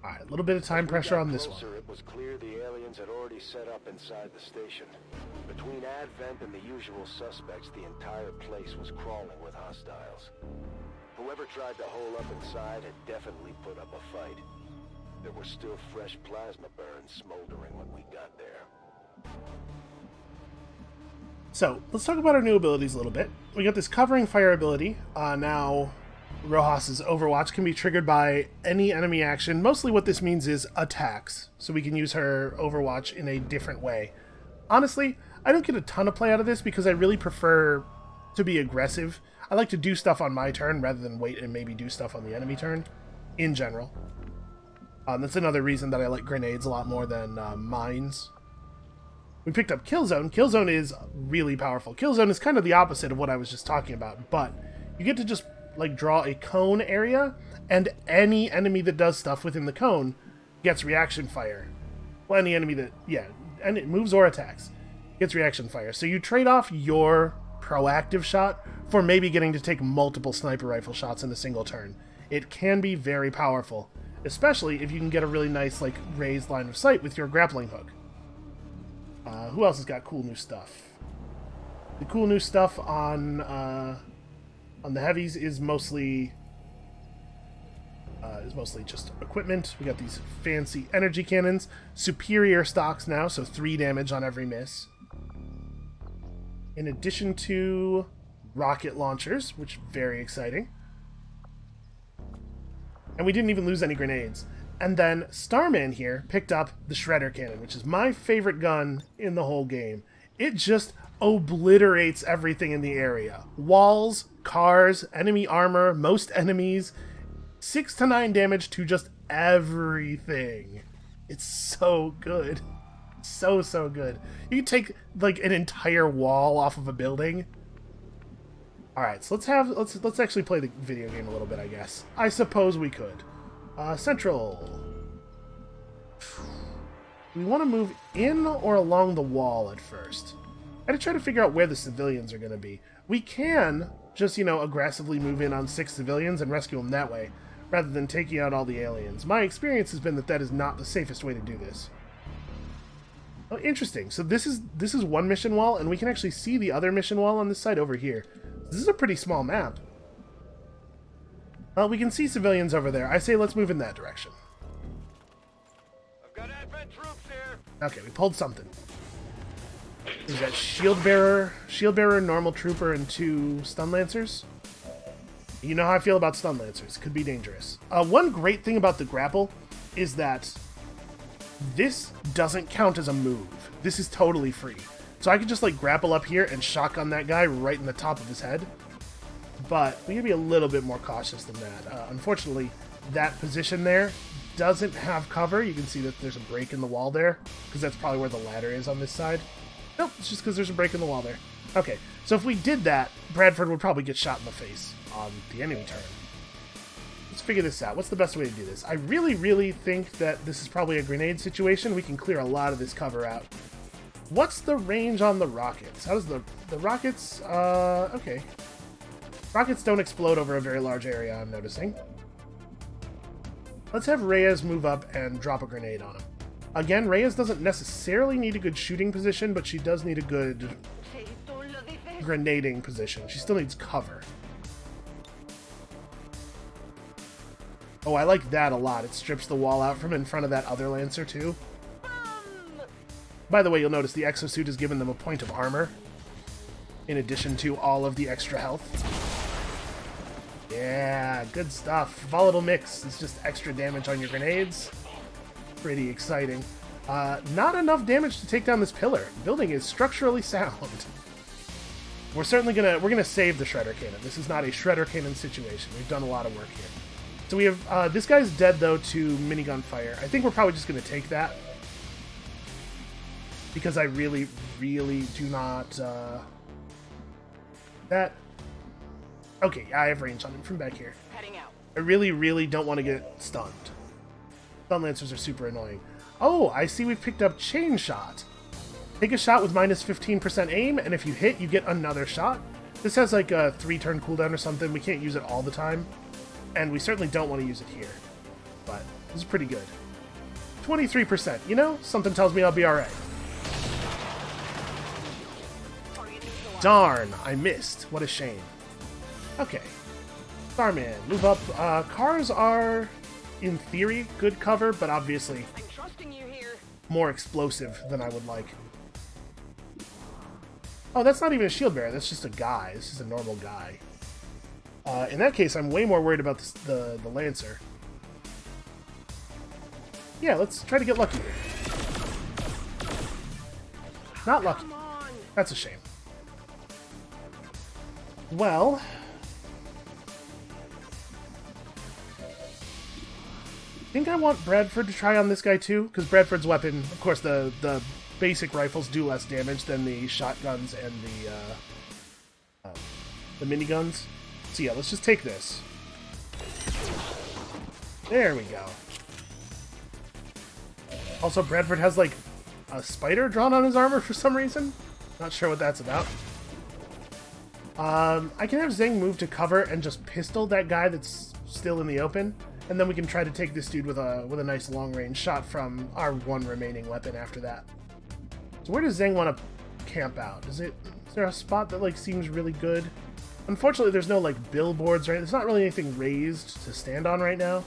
Alright, a little bit of time pressure on this one. It was clear the aliens had already set up inside the station. Between Advent and the usual suspects, the entire place was crawling with hostiles. Whoever tried to hole up inside had definitely put up a fight. There were still fresh plasma burns smoldering when we got there. So, let's talk about our new abilities a little bit. We got this Covering Fire ability. Now, Rojas's Overwatch can be triggered by any enemy action. Mostly what this means is attacks. So we can use her Overwatch in a different way. Honestly, I don't get a ton of play out of this because I really prefer to be aggressive. I like to do stuff on my turn rather than wait and maybe do stuff on the enemy turn, in general. That's another reason that I like grenades a lot more than mines. We picked up Kill Zone. Kill Zone is really powerful. Kill Zone is kind of the opposite of what I was just talking about, but you get to just like draw a cone area, and any enemy that does stuff within the cone gets reaction fire. Well, any enemy that, yeah, and it moves or attacks gets reaction fire. So you trade off your proactive shot for maybe getting to take multiple sniper rifle shots in a single turn. It can be very powerful, especially if you can get a really nice like raised line of sight with your grappling hook. Who else has got cool new stuff? The cool new stuff on the heavies is mostly just equipment. We got these fancy energy cannons, superior stocks now, so 3 damage on every miss. In addition to rocket launchers, which is very exciting. And we didn't even lose any grenades. And then Starman here picked up the Shredder Cannon, which is my favorite gun in the whole game. It just obliterates everything in the area. Walls, cars, enemy armor, most enemies. 6 to 9 damage to just everything. It's so good. So, so good. You can take, like, an entire wall off of a building. Alright, so let's actually play the video game a little bit, I guess. I suppose we could. Central. We want to move in or along the wall at first. I had to try to figure out where the civilians are going to be. We can just, you know, aggressively move in on 6 civilians and rescue them that way, rather than taking out all the aliens. My experience has been that that is not the safest way to do this. Oh, interesting. So this is one mission wall, and we can actually see the other mission wall on this side over here. This is a pretty small map. Well, we can see civilians over there. I say let's move in that direction. I've got advent troops here. Okay, we pulled something. Is that shield bearer, normal trooper, and 2 stun lancers? You know how I feel about stun lancers. Could be dangerous. One great thing about the grapple is that this doesn't count as a move. This is totally free. So I could just like grapple up here and shotgun that guy right in the top of his head. But we gotta be a little bit more cautious than that. Unfortunately, that position there doesn't have cover. You can see that there's a break in the wall there, because that's probably where the ladder is on this side. Nope, it's just because there's a break in the wall there. Okay, so if we did that, Bradford would probably get shot in the face on the enemy turn. Let's figure this out. What's the best way to do this? I really, really think that this is probably a grenade situation. We can clear a lot of this cover out. What's the range on the rockets? How does the rockets... okay. Rockets don't explode over a very large area, I'm noticing. Let's have Reyes move up and drop a grenade on him. Again, Reyes doesn't necessarily need a good shooting position, but she does need a good grenading position. She still needs cover. Oh, I like that a lot. It strips the wall out from in front of that other Lancer, too. By the way, you'll notice the exosuit has given them a point of armor, in addition to all of the extra health. Yeah, good stuff. Volatile mix. It's just extra damage on your grenades. Pretty exciting. Not enough damage to take down this pillar. The building is structurally sound. We're certainly gonna save the Shredder Cannon. This is not a Shredder Cannon situation. We've done a lot of work here. So we have, this guy's dead though to minigun fire. I think we're probably just gonna take that. Because I really, really do not, that... Okay, I have range on him from back here. Heading out. I really, really don't want to get stunned. Stun Lancers are super annoying. Oh, I see we've picked up Chain Shot. Take a shot with minus 15% aim, and if you hit, you get another shot. This has like a 3-turn cooldown or something. We can't use it all the time. And we certainly don't want to use it here. But this is pretty good. 23%. You know, something tells me I'll be alright. Darn, I missed. What a shame. Okay. Starman, move up. Cars are, in theory, good cover, but obviously I'm trusting you here. more explosive than I would like. Oh, that's not even a shield bearer. That's just a guy. This is a normal guy. In that case, I'm way more worried about the Lancer. Yeah, let's try to get lucky here. Not lucky. That's a shame. Well... I think I want Bradford to try on this guy too, because Bradford's weapon, of course, the basic rifles do less damage than the shotguns and the miniguns. So yeah, let's just take this. There we go. Also, Bradford has like a spider drawn on his armor for some reason. Not sure what that's about. I can have Zeng move to cover and just pistol that guy that's still in the open. And then we can try to take this dude with a nice long-range shot from our one remaining weapon after that. So where does Zeng want to camp out? Is there a spot that like seems really good? Unfortunately, there's no like billboards, right? There's not really anything raised to stand on right now.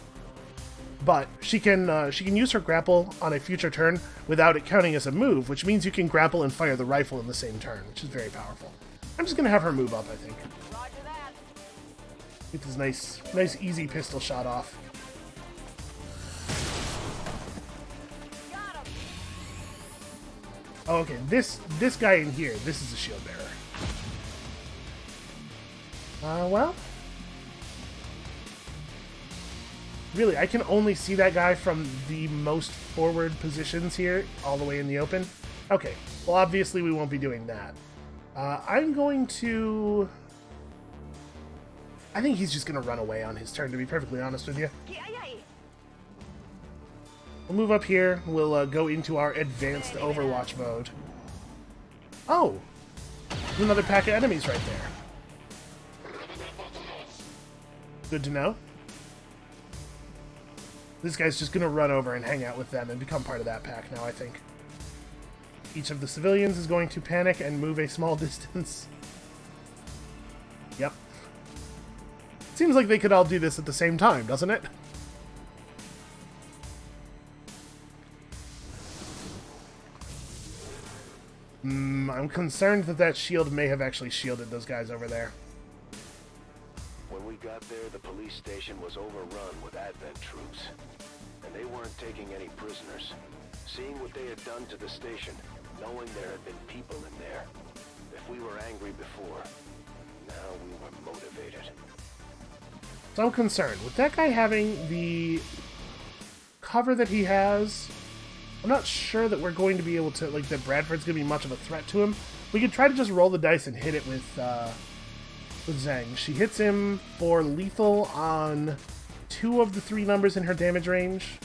But she can use her grapple on a future turn without it counting as a move, which means you can grapple and fire the rifle in the same turn, which is very powerful. I'm just gonna have her move up, I think. Roger that. Get this nice easy pistol shot off. Oh, okay. This guy in here, this is a shield bearer. Well... Really, I can only see that guy from the most forward positions here, all the way in the open. Okay, well obviously we won't be doing that. I'm going to... I think he's just going to run away on his turn, to be perfectly honest with you. We'll move up here. We'll go into our advanced Overwatch mode. Oh! There's another pack of enemies right there. Good to know. This guy's just going to run over and hang out with them and become part of that pack now, I think. Each of the civilians is going to panic and move a small distance. Yep. Seems like they could all do this at the same time, doesn't it? I'm concerned that that shield may have actually shielded those guys over there. When we got there, the police station was overrun with Advent troops. And they weren't taking any prisoners. Seeing what they had done to the station, knowing there had been people in there. If we were angry before, now we were motivated. So I'm concerned. With that guy having the cover that he has, I'm not sure that we're going to be able to, like, that Bradford's going to be much of a threat to him. We could try to just roll the dice and hit it with Zhang. She hits him for lethal on 2 of the 3 numbers in her damage range.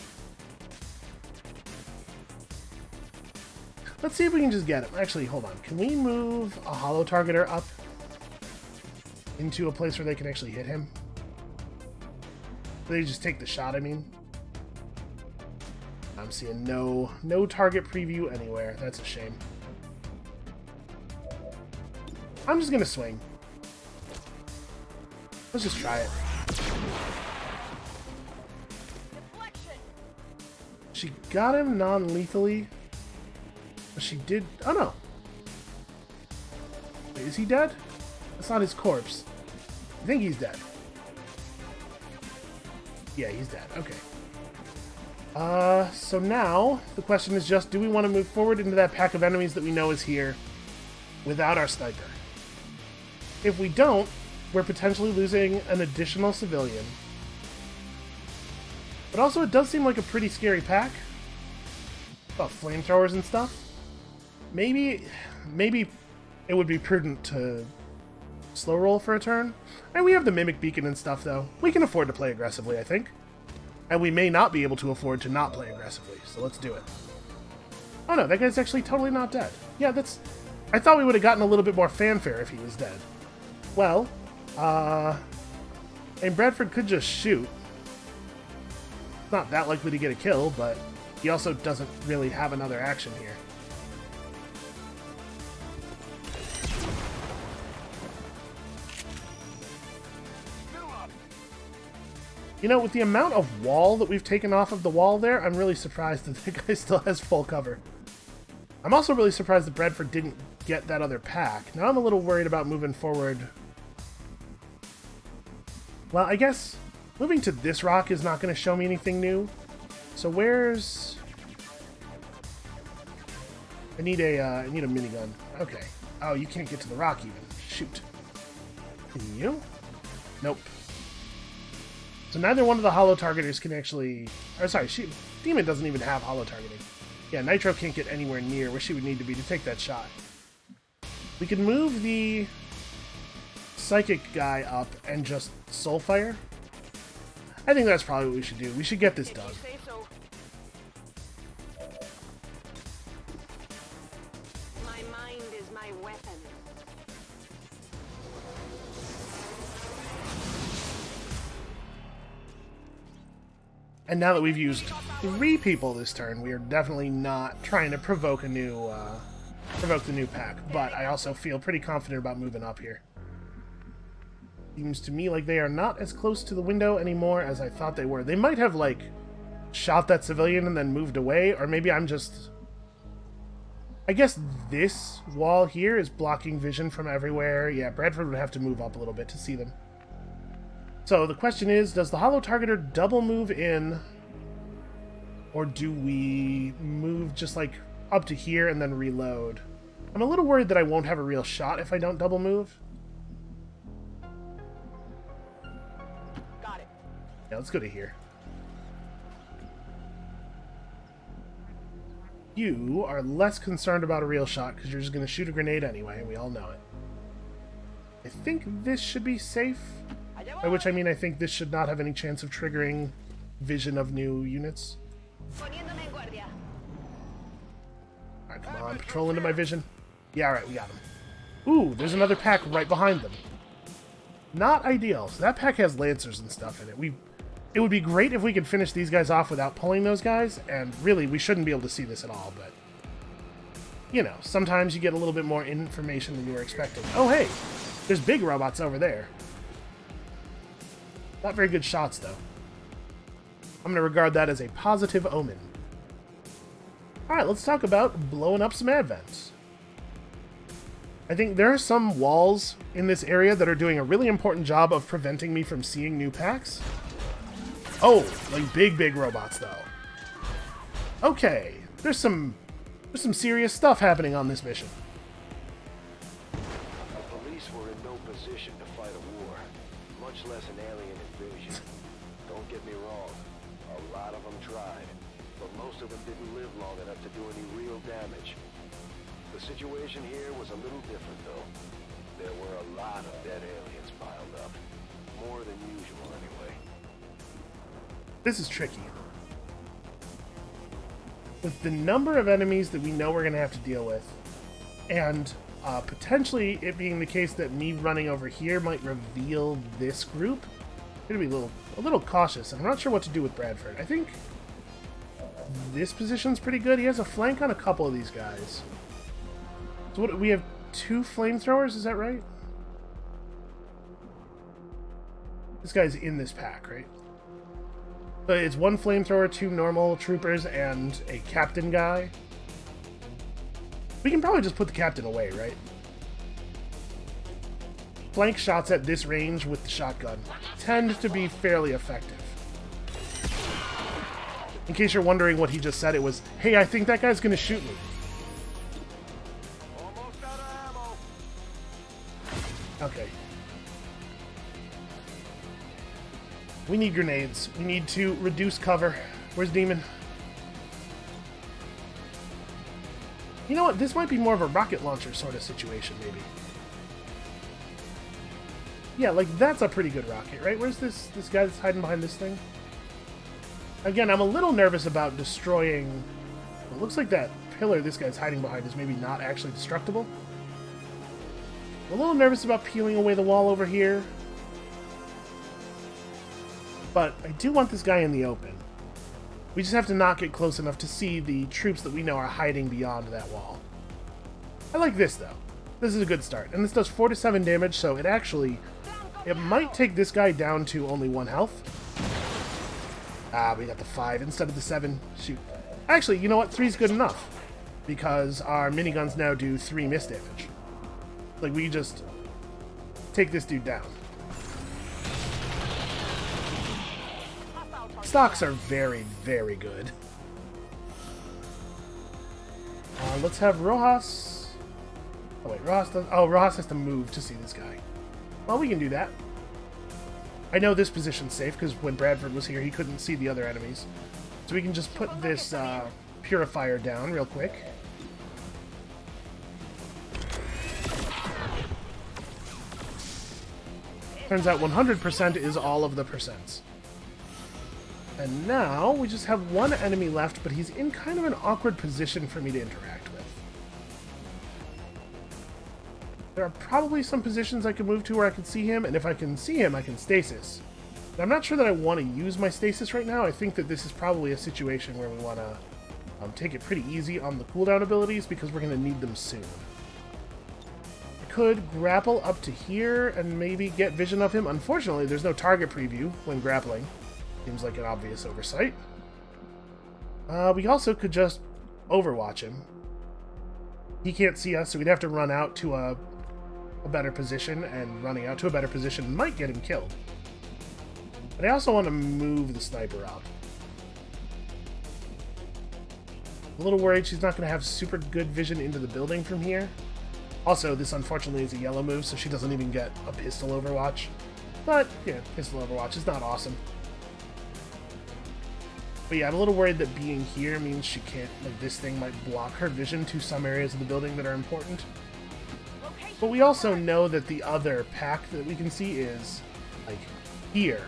Let's see if we can just get him. Actually, hold on. Can we move a holo targeter up into a place where they can actually hit him? They just take the shot, I mean. I'm seeing no target preview anywhere. That's a shame. I'm just gonna swing. Let's just try it. She got him non-lethally. But she did... Oh, no. Wait, is he dead? That's not his corpse. I think he's dead. Yeah, he's dead. Okay. So now, the question is just, do we want to move forward into that pack of enemies that we know is here without our sniper? If we don't, we're potentially losing an additional civilian. But also, it does seem like a pretty scary pack. About flamethrowers and stuff. Maybe it would be prudent to slow roll for a turn. And we have the Mimic Beacon and stuff, though. We can afford to play aggressively, I think. And we may not be able to afford to not play aggressively, so let's do it. Oh no, that guy's actually totally not dead. Yeah, that's... I thought we would have gotten a little bit more fanfare if he was dead. Well, and Bradford could just shoot. Not that likely to get a kill, but he also doesn't really have another action here. You know, with the amount of wall that we've taken off of the wall there, I'm really surprised that the guy still has full cover. I'm also really surprised that Bradford didn't get that other pack. Now I'm a little worried about moving forward. Well, I guess moving to this rock is not going to show me anything new. So where's... I need a minigun. Okay. Oh, you can't get to the rock even. Shoot. Can you? Nope. So neither one of the holo targeters can actually... Or sorry, Demon doesn't even have holo targeting. Yeah, Nitro can't get anywhere near where she would need to be to take that shot. We can move the Psychic guy up and just Soulfire. I think that's probably what we should do. We should get this done. My mind is my weapon. And now that we've used 3 people this turn, we are definitely not trying to provoke a new, the new pack. But I also feel pretty confident about moving up here. Seems to me like they are not as close to the window anymore as I thought they were. They might have, like, shot that civilian and then moved away, or maybe I'm just... I guess this wall here is blocking vision from everywhere. Yeah, Bradford would have to move up a little bit to see them. So the question is, does the holo targeter double move in, or do we move just like up to here and then reload. I'm a little worried that I won't have a real shot if I don't double move. Got it. Yeah, let's go to here. You are less concerned about a real shot because you're just going to shoot a grenade anyway, and we all know it. I think this should be safe, by which I mean I think this should not have any chance of triggering vision of new units. Poniéndome en guardia. Alright, come on, patrol into my vision. Yeah, alright, we got him. Ooh, there's another pack right behind them. Not ideal. So that pack has lancers and stuff in it. It would be great if we could finish these guys off without pulling those guys, and really, we shouldn't be able to see this at all, but... You know, sometimes you get a little bit more information than you were expecting. Oh, hey! There's big robots over there. Not very good shots, though. I'm going to regard that as a positive omen. Alright, let's talk about blowing up some advents. I think there are some walls in this area that are doing a really important job of preventing me from seeing new packs. Oh, like big robots, though. Okay, there's some serious stuff happening on this mission. The police were in no position to fight a war, much less an alien invasion. Don't get me wrong, a lot of them tried, but most of them didn't live long enough to do any real damage. The situation here was a little different, though. There were a lot of dead aliens piled up. More than usual, anyway. This is tricky. With the number of enemies that we know we're going to have to deal with, and potentially it being the case that me running over here might reveal this group, I'm going to be a little cautious. I'm not sure what to do with Bradford. I think this position's pretty good. He has a flank on a couple of these guys. So what, we have 2 flamethrowers, is that right? This guy's in this pack, right? So it's 1 flamethrower, 2 normal troopers, and a captain guy. We can probably just put the captain away, right? Flank shots at this range with the shotgun tend to be fairly effective. In case you're wondering what he just said, it was, hey, I think that guy's gonna shoot me. Almost out of ammo. Okay. We need grenades. We need to reduce cover. Where's Demon? You know what? This might be more of a rocket launcher sort of situation, maybe. Yeah, like, that's a pretty good rocket, right? Where's this guy that's hiding behind this thing? Again, I'm a little nervous about destroying... It looks like that pillar this guy's hiding behind is maybe not actually destructible. I'm a little nervous about peeling away the wall over here. But I do want this guy in the open. We just have to not get close enough to see the troops that we know are hiding beyond that wall. I like this, though. This is a good start. And this does 4 to 7 damage, so it actually... It might take this guy down to only 1 health. Ah, we got the 5 instead of the 7. Shoot. Actually, you know what? 3's good enough. Because our miniguns now do 3 miss damage. Like, we just take this dude down. Stocks are very, very good. Let's have Rojas... Oh, wait, Rojas does... Oh, Rojas has to move to see this guy. Well, we can do that. I know this position's safe, because when Bradford was here, he couldn't see the other enemies. So we can just put this purifier down real quick. Turns out 100% is all of the percents. And now we just have 1 enemy left, but he's in kind of an awkward position for me to interact with. There are probably some positions I can move to where I can see him, and if I can see him, I can stasis. But I'm not sure that I want to use my stasis right now. I think that this is probably a situation where we want to take it pretty easy on the cooldown abilities, because we're going to need them soon. I could grapple up to here and maybe get vision of him. Unfortunately, there's no target preview when grappling. Seems like an obvious oversight. We also could just overwatch him. He can't see us, so we'd have to run out to a better position, and running out to a better position might get him killed. But I also want to move the sniper up. A little worried she's not going to have super good vision into the building from here. Also, this unfortunately is a yellow move, so she doesn't even get a pistol overwatch. But, yeah, pistol overwatch is not awesome. But yeah, I'm a little worried that being here means she can't, like, this thing might block her vision to some areas of the building that are important. But we also know that the other pack that we can see is, like, here.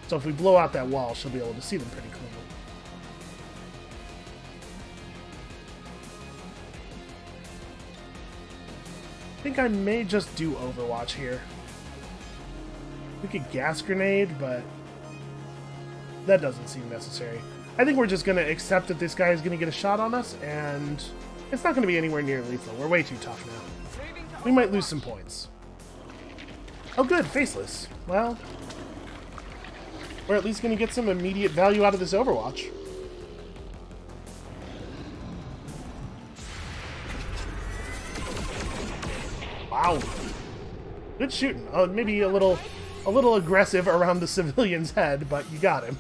So if we blow out that wall, she'll be able to see them pretty clearly. I think I may just do Overwatch here. We could gas grenade, but that doesn't seem necessary. I think we're just going to accept that this guy is going to get a shot on us, and it's not going to be anywhere near lethal. We're way too tough now. We might lose some points. Oh good, faceless. Well, we're at least going to get some immediate value out of this Overwatch. Wow. Good shooting. Oh, maybe a little aggressive around the civilian's head, but you got him.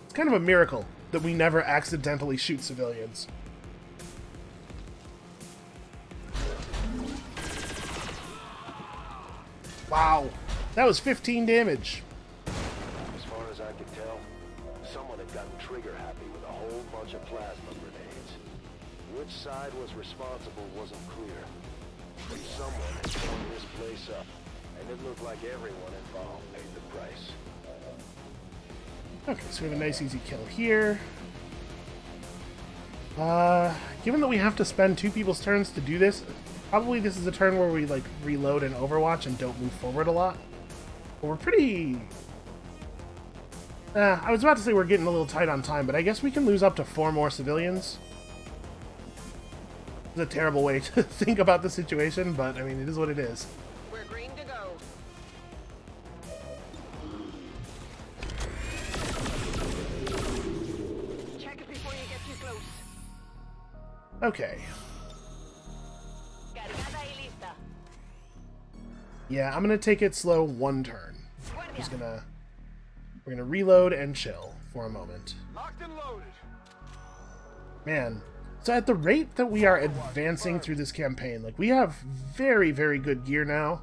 It's kind of a miracle that we never accidentally shoot civilians. Wow. That was 15 damage. As far as I could tell, someone had gotten trigger happy with a whole bunch of plasma grenades. Which side was responsible wasn't clear. But someone had torn this place up, and it looked like everyone involved paid the price. Okay, so we have a nice easy kill here. Given that we have to spend 2 people's turns to do this, probably this is a turn where we, like, reload and Overwatch and don't move forward a lot. But we're pretty... I was about to say we're getting a little tight on time, but I guess we can lose up to 4 more civilians. It's a terrible way to think about the situation, but, I mean, it is what it is. We're green to go. Check it before you get too close. Okay. Cargada y lista. Yeah, I'm gonna take it slow 1 turn. We're gonna reload and chill for a moment. Locked and loaded. Man, so at the rate that we are advancing through this campaign, like, we have very, very good gear now,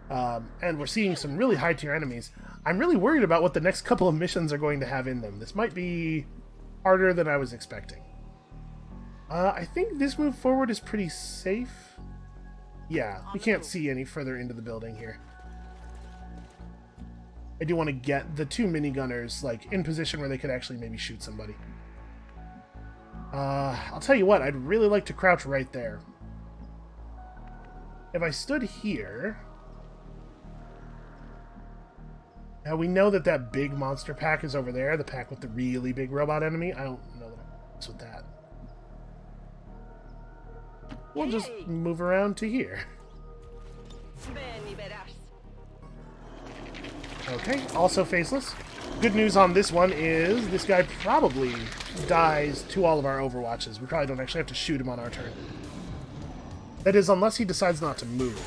and we're seeing some really high-tier enemies. I'm really worried about what the next couple of missions are going to have in them. This might be harder than I was expecting. I think this move forward is pretty safe. Yeah, we can't see any further into the building here. I do want to get the 2 minigunners, like, in position where they could actually maybe shoot somebody. I'll tell you what, I'd really like to crouch right there. If I stood here... Now, we know that that big monster pack is over there, the pack with the really big robot enemy. I don't know that I mess with that. We'll just move around to here. Okay, also faceless. Good news on this one is this guy probably dies to all of our Overwatches. We probably don't actually have to shoot him on our turn. That is, unless he decides not to move.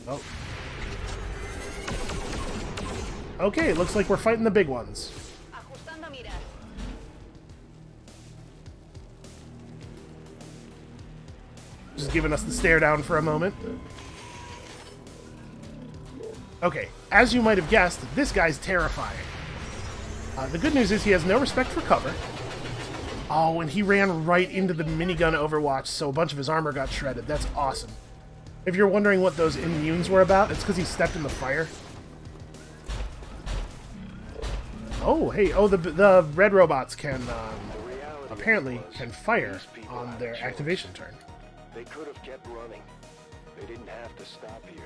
Oh. Okay, looks like we're fighting the big ones. Just giving us the stare down for a moment. Okay, as you might have guessed, this guy's terrifying. The good news is he has no respect for cover. Oh, and he ran right into the minigun Overwatch, so a bunch of his armor got shredded. That's awesome. If you're wondering what those immunes were about, it's because he stepped in the fire. Oh, hey, oh, the red robots can, apparently, can fire on their activation turn. They could have kept running. They didn't have to stop here.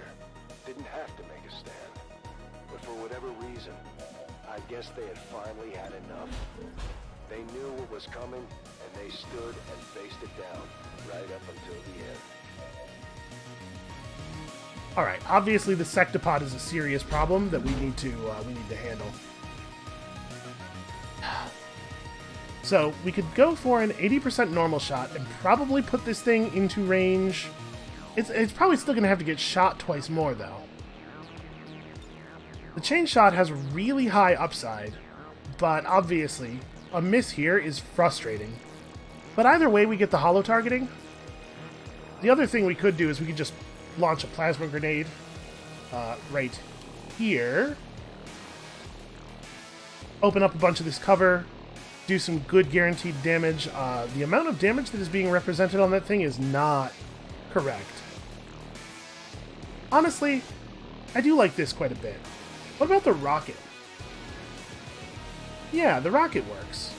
Didn't have to make a stand. But for whatever reason, I guess they had finally had enough. They knew what was coming, and they stood and faced it down, right up until the end. Alright, obviously the Sectopod is a serious problem that we need to handle. So, we could go for an 80% normal shot and probably put this thing into range It's probably still going to have to get shot twice more, though. The chain shot has really high upside, but obviously, a miss here is frustrating. But either way, we get the holo targeting. The other thing we could do is we could just launch a plasma grenade right here. Open up a bunch of this cover, do some good guaranteed damage. The amount of damage that is being represented on that thing is not correct. Honestly, I do like this quite a bit. What about the rocket? Yeah, the rocket works.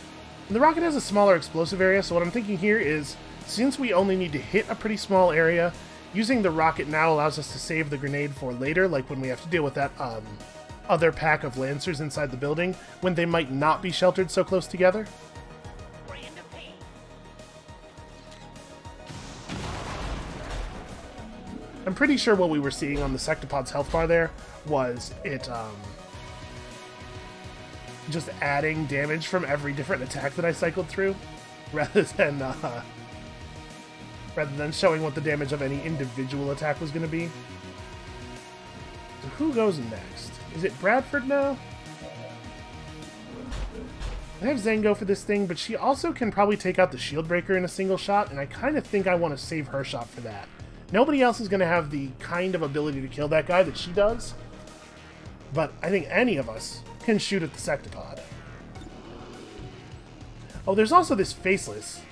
And the rocket has a smaller explosive area, so what I'm thinking here is, since we only need to hit a pretty small area, using the rocket now allows us to save the grenade for later, like when we have to deal with that other pack of Lancers inside the building, when they might not be sheltered so close together. I'm pretty sure what we were seeing on the Sectopod's health bar there was it just adding damage from every different attack that I cycled through, rather than showing what the damage of any individual attack was going to be. So who goes next? Is it Bradford now? I have Zhang go for this thing, but she also can probably take out the shield breaker in a single shot, and I kind of think I want to save her shot for that. Nobody else is going to have the kind of ability to kill that guy that she does, but I think any of us can shoot at the Sectopod. Oh, there's also this Faceless.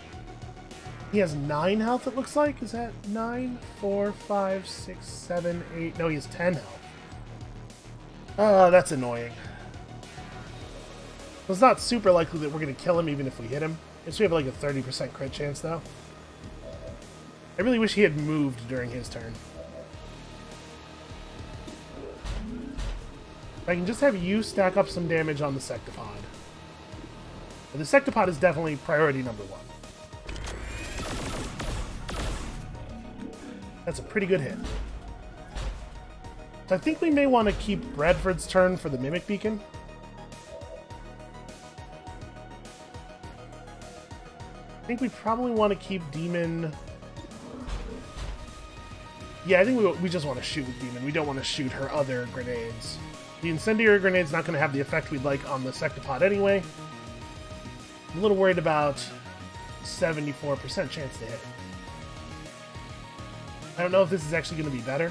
He has 9 health, it looks like. Is that 9? 4, 5, 6, 7, 8... No, he has 10 health. That's annoying. It's not super likely that we're going to kill him even if we hit him. I guess we have like a 30% crit chance, though. I really wish he had moved during his turn. I can just have you stack up some damage on the Sectopod. And the Sectopod is definitely priority number 1. That's a pretty good hit. So I think we may want to keep Bradford's turn for the Mimic Beacon. I think we probably want to keep Demon... Yeah, I think we just want to shoot with Demon. We don't want to shoot her other grenades. The Incendiary Grenade's not going to have the effect we'd like on the Sectopod anyway. I'm a little worried about 74% chance to hit. I don't know if this is actually going to be better.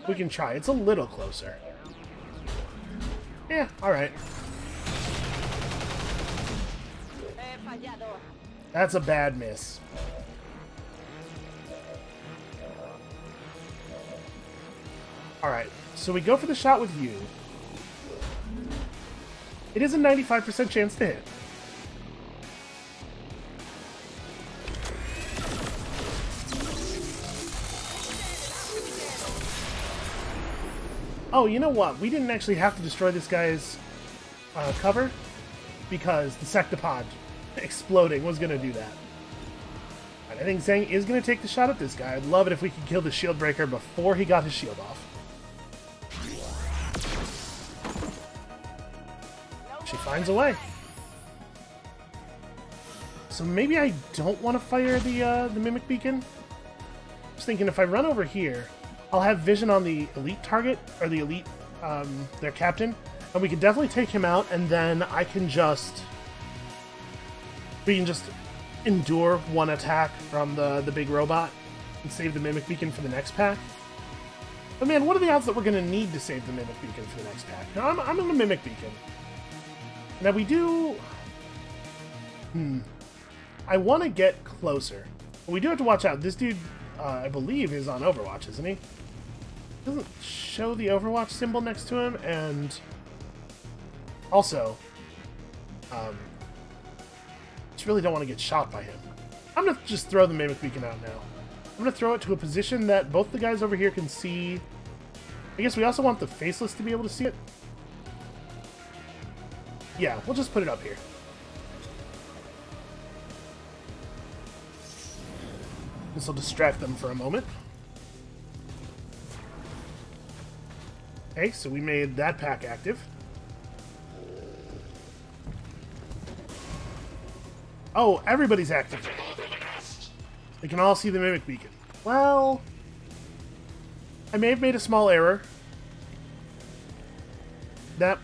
We can try. It's a little closer. Yeah, alright. That's a bad miss. Alright, so we go for the shot with you. It is a 95% chance to hit. Oh, you know what? We didn't actually have to destroy this guy's cover, because the Sectopod exploding was going to do that. And I think Zhang is going to take the shot at this guy. I'd love it if we could kill the shield breaker before he got his shield off. She finds a way. So maybe I don't want to fire the Mimic Beacon. I was thinking if I run over here, I'll have vision on the elite target, or the elite, their captain, and we can definitely take him out, and then I can just... We can just endure one attack from the big robot and save the Mimic Beacon for the next pack. But man, what are the odds that we're going to need to save the Mimic Beacon for the next pack? Now, I'm in the Mimic Beacon. Now we do... I want to get closer. But we do have to watch out. This dude, I believe, is on Overwatch, isn't he? Doesn't show the Overwatch symbol next to him, and... Also... just really don't want to get shot by him. I'm going to just throw the Mimic Beacon out now. I'm going to throw it to a position that both the guys over here can see. I guess we also want the Faceless to be able to see it. Yeah, we'll just put it up here. This will distract them for a moment. Okay, so we made that pack active. Oh, everybody's active. They can all see the Mimic Beacon. Well, I may have made a small error. That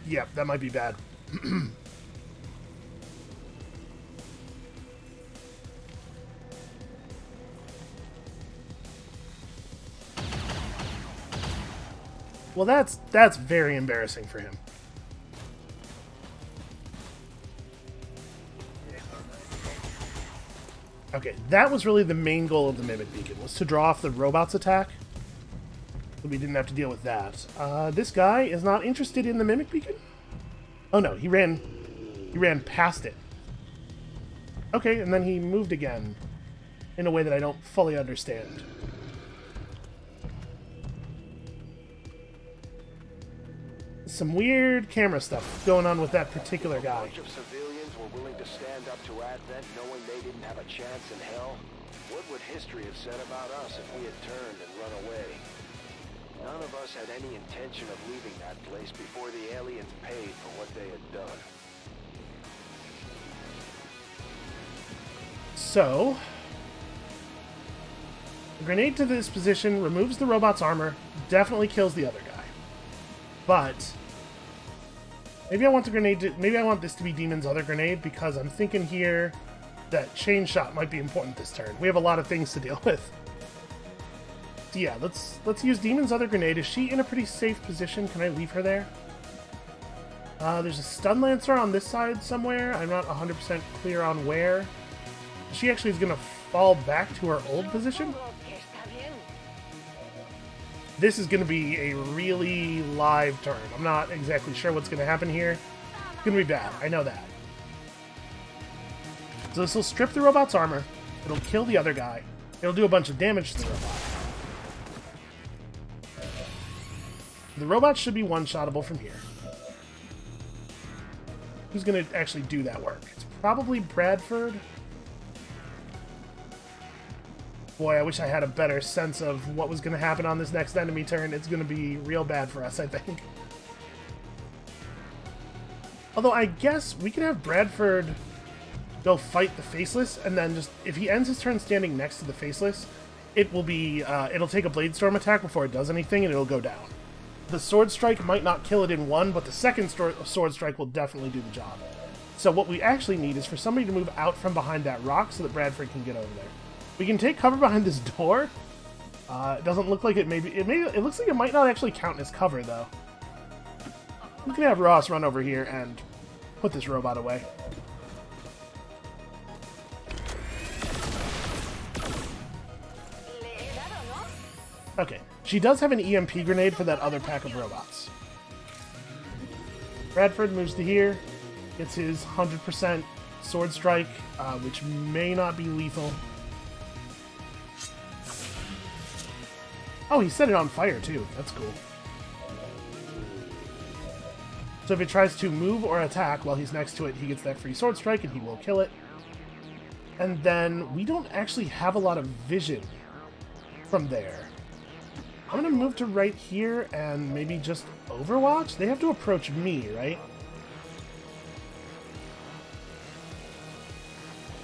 might be bad. Well, that's very embarrassing for him. Okay, that was really the main goal of the Mimic Beacon, was to draw off the robot's attack. But we didn't have to deal with that. This guy is not interested in the Mimic Beacon? Oh no, he ran past it. Okay, and then he moved again in a way that I don't fully understand. Some weird camera stuff going on with that particular guy. A bunch of civilians were willing to stand up to Advent knowing they didn't have a chance in hell? What would history have said about us if we had turned and run away? None of us had any intention of leaving that place before the aliens paid for what they had done. So, a grenade to this position removes the robot's armor, definitely kills the other guy. But maybe I want the grenade to, maybe I want this to be Demon's other grenade, because I'm thinking here that chain shot might be important this turn. We have a lot of things to deal with. So yeah, let's use Demon's other grenade. Is she in a pretty safe position? Can I leave her there? There's a stun lancer on this side somewhere. I'm not 100% clear on where. She actually is going to fall back to her old position. This is going to be a really live turn. I'm not exactly sure what's going to happen here. It's going to be bad. I know that. So this will strip the robot's armor. It'll kill the other guy. It'll do a bunch of damage to the robot. The robot should be one-shottable from here. Who's going to actually do that work? It's probably Bradford. Boy, I wish I had a better sense of what was going to happen on this next enemy turn. It's going to be real bad for us, I think. Although I guess we can have Bradford go fight the Faceless, and then just, if he ends his turn standing next to the Faceless, it will be, it'll take a Blade Storm attack before it does anything, and it'll go down. The Sword Strike might not kill it in one, but the second Sword Strike will definitely do the job. So what we actually need is for somebody to move out from behind that rock so that Bradford can get over there. We can take cover behind this door. It doesn't look like it it looks like it might not actually count as cover, though. We can have Ross run over here and put this robot away. Okay, she does have an EMP grenade for that other pack of robots. Bradford moves to here, gets his 100% Sword Strike, which may not be lethal. Oh, he set it on fire, too. That's cool. So if it tries to move or attack while he's next to it, he gets that free Sword Strike, and he will kill it. And then we don't actually have a lot of vision from there. I'm going to move to right here and maybe just Overwatch? They have to approach me, right?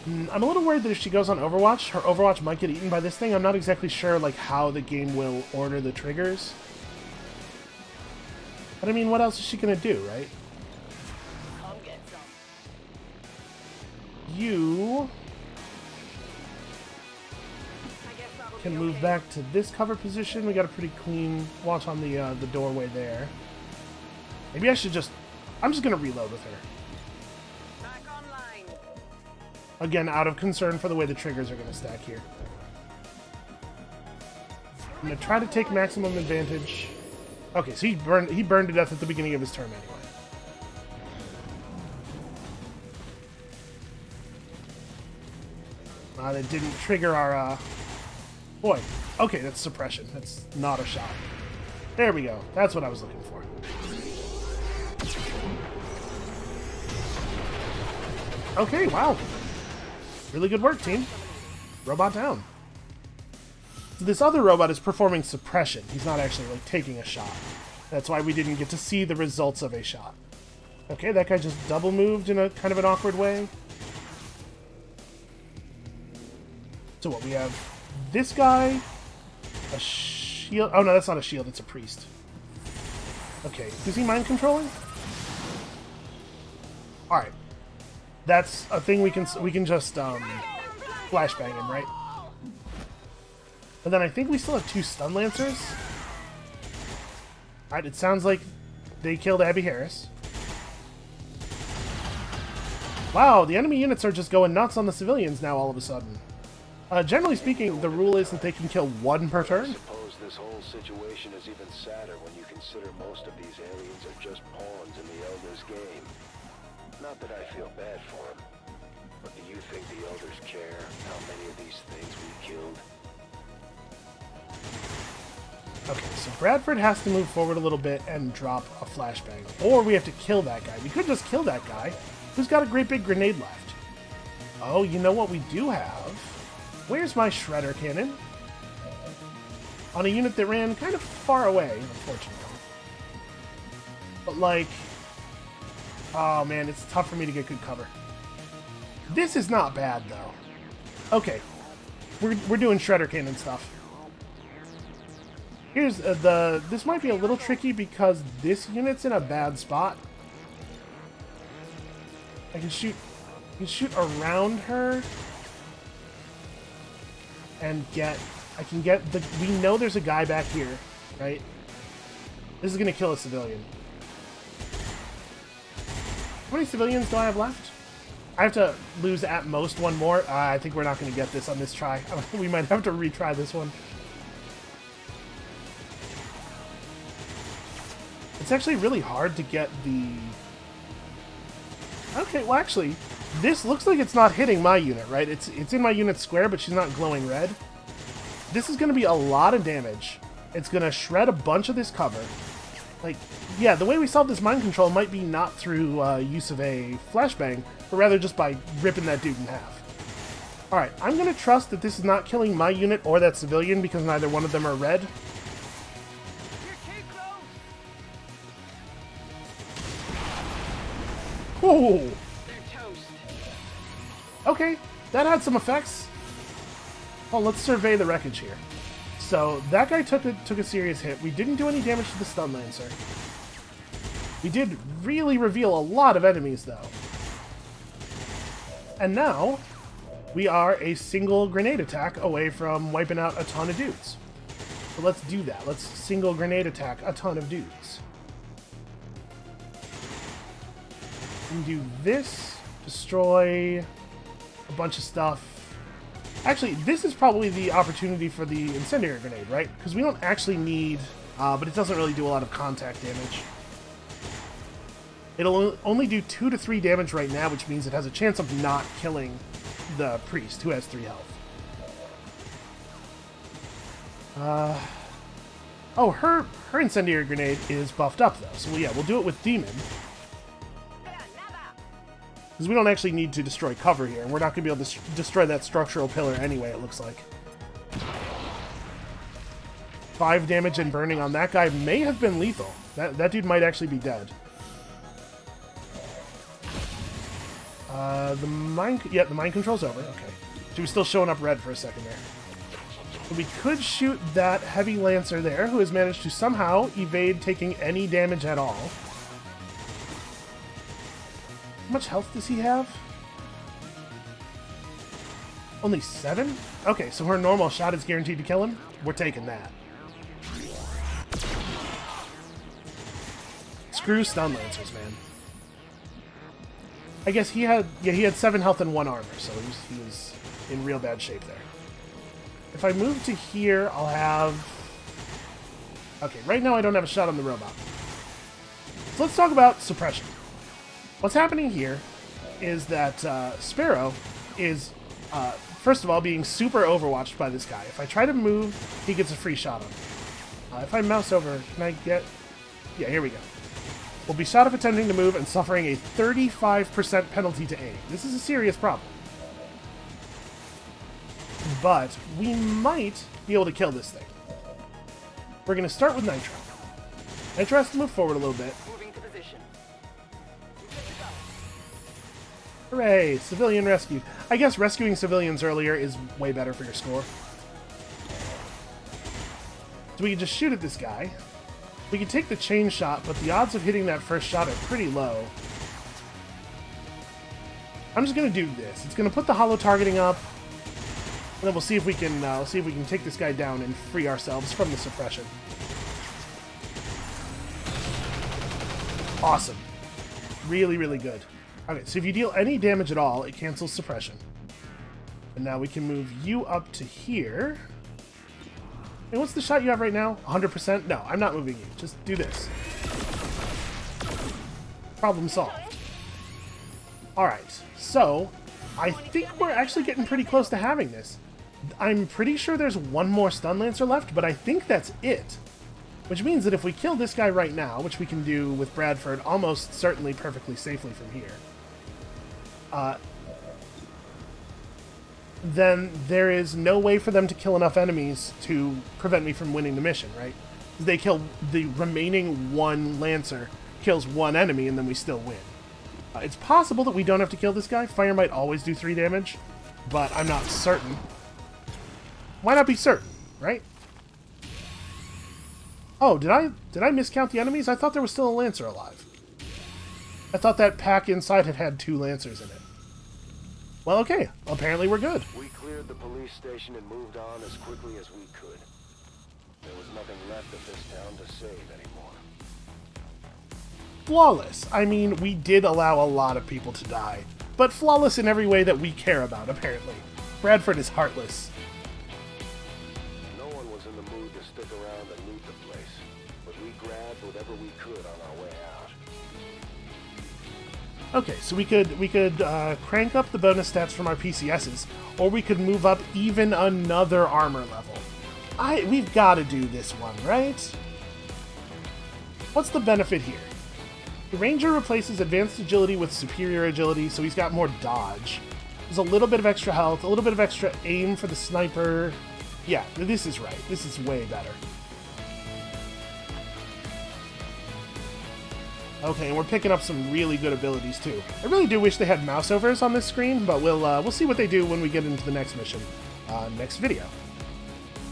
I'm a little worried that if she goes on Overwatch, her Overwatch might get eaten by this thing. I'm not exactly sure like how the game will order the triggers. But I mean, what else is she going to do, right? You can move back to this cover position. We got a pretty clean watch on the doorway there. Maybe I should just... I'm just going to reload with her. Again, out of concern for the way the triggers are going to stack here. I'm going to try to take maximum advantage. Okay, so he burned to death at the beginning of his turn anyway. That didn't trigger our... Boy, okay, that's suppression. That's not a shot. There we go. That's what I was looking for. Okay, wow. Really good work, team. Robot down. So this other robot is performing suppression. He's not actually, like, taking a shot. That's why we didn't get to see the results of a shot. Okay, that guy just double moved in a kind of an awkward way. So what, we have this guy, a shield. Oh no, that's not a shield, it's a priest. Okay, is he mind controlling? Alright. That's a thing we can just flashbang him, right? And then I think we still have 2 stun lancers. Alright, it sounds like they killed Abby Harris. Wow, the enemy units are just going nuts on the civilians now all of a sudden. Generally speaking, the rule is that they can kill 1 per turn. I suppose this whole situation is even sadder when you consider most of these aliens are just pawns in the Elders' game. Not that I feel bad for them, but do you think the Elders care how many of these things we killed? Okay, so Bradford has to move forward a little bit and drop a flashbang. Or we have to kill that guy. We could just kill that guy, who's got a great big grenade left. Oh, you know what we do have? Where's my shredder cannon? On a unit that ran kind of far away, unfortunately. But like... oh man, it's tough for me to get good cover. This is not bad, though. Okay. We're doing shredder cannon stuff. Here's this might be a little tricky because this unit's in a bad spot. I can shoot around her and I can get the, we know there's a guy back here, right? This is gonna kill a civilian. How many civilians do I have left? I have to lose at most 1 more. I think we're not gonna get this on this try. We might have to retry this one. It's actually really hard to get the... okay, well actually, this looks like it's not hitting my unit, right? It's in my unit square, but she's not glowing red. This is going to be a lot of damage. It's going to shred a bunch of this cover. Like, yeah, the way we solve this mind control might be not through use of a flashbang, but rather just by ripping that dude in half. Alright, I'm going to trust that this is not killing my unit or that civilian because neither one of them are red. Whoa! Okay, that had some effects. Well, let's survey the wreckage here. So, that guy took a serious hit. We didn't do any damage to the stun lancer. We did really reveal a lot of enemies, though. And now, we are a single grenade attack away from wiping out a ton of dudes. So let's do that. Let's single grenade attack a ton of dudes. And do this, destroy a bunch of stuff. Actually, this is probably the opportunity for the incendiary grenade, right? Because we don't actually need, but it doesn't really do a lot of contact damage. It'll only do 2 to 3 damage right now, which means it has a chance of not killing the priest, who has 3 health. Oh, her incendiary grenade is buffed up, though. So, yeah, we'll do it with Demon. Because we don't actually need to destroy cover here. We're not going to be able to destroy that structural pillar anyway, it looks like. 5 damage and burning on that guy may have been lethal. That dude might actually be dead. The mind control's over. Okay. She was still showing up red for a second there. But we could shoot that heavy lancer there, who has managed to somehow evade taking any damage at all. How much health does he have? Only 7? Okay, so her normal shot is guaranteed to kill him? We're taking that. Screw stun lancers, man. I guess he had 7 health and 1 armor, so he was in real bad shape there. If I move to here, I'll have... okay, right now I don't have a shot on the robot. So let's talk about suppression. What's happening here is that Sparrow is, first of all, being super overwatched by this guy. If I try to move, he gets a free shot on me. If I mouse over, can I get... yeah, here we go. Will be shot if attempting to move and suffering a 35% penalty to aim. This is a serious problem. But we might be able to kill this thing. We're going to start with Nitro. Nitro has to move forward a little bit. Hooray! Civilian rescued. I guess rescuing civilians earlier is way better for your score. So we can just shoot at this guy. We can take the chain shot, but the odds of hitting that first shot are pretty low. I'm just going to do this. It's going to put the holo targeting up, and then we'll see if we can take this guy down and free ourselves from the suppression. Awesome. Really, really good. Okay, so if you deal any damage at all, it cancels suppression. And now we can move you up to here. And what's the shot you have right now? 100%? No, I'm not moving you. Just do this. Problem solved. Alright, so I think we're actually getting pretty close to having this. I'm pretty sure there's one more Stun Lancer left, but I think that's it. Which means that if we kill this guy right now, which we can do with Bradford almost certainly perfectly safely from here, then there is no way for them to kill enough enemies to prevent me from winning the mission, right? They kill the remaining one Lancer, kills one enemy, and then we still win. It's possible that we don't have to kill this guy. Fire might always do 3 damage, but I'm not certain. Why not be certain, right? Oh, did I miscount the enemies? I thought there was still a Lancer alive. I thought that pack inside had 2 Lancers in it. Well, okay. Apparently we're good. We cleared the police station and moved on as quickly as we could. There was nothing left of this town to save anymore. Flawless. I mean, we did allow a lot of people to die, but flawless in every way that we care about, apparently. Bradford is heartless. No one was in the mood to stick around and loot the place, but we grabbed whatever we could on our way out. Okay, so we could crank up the bonus stats from our PCSs, or we could move up even another armor level. We've got to do this one, right? What's the benefit here? The Ranger replaces advanced agility with superior agility, so he's got more dodge. There's a little bit of extra health, a little bit of extra aim for the sniper. Yeah, this is right. This is way better. Okay, and we're picking up some really good abilities too. I really do wish they had mouse overs on this screen, but we'll see what they do when we get into the next mission, next video.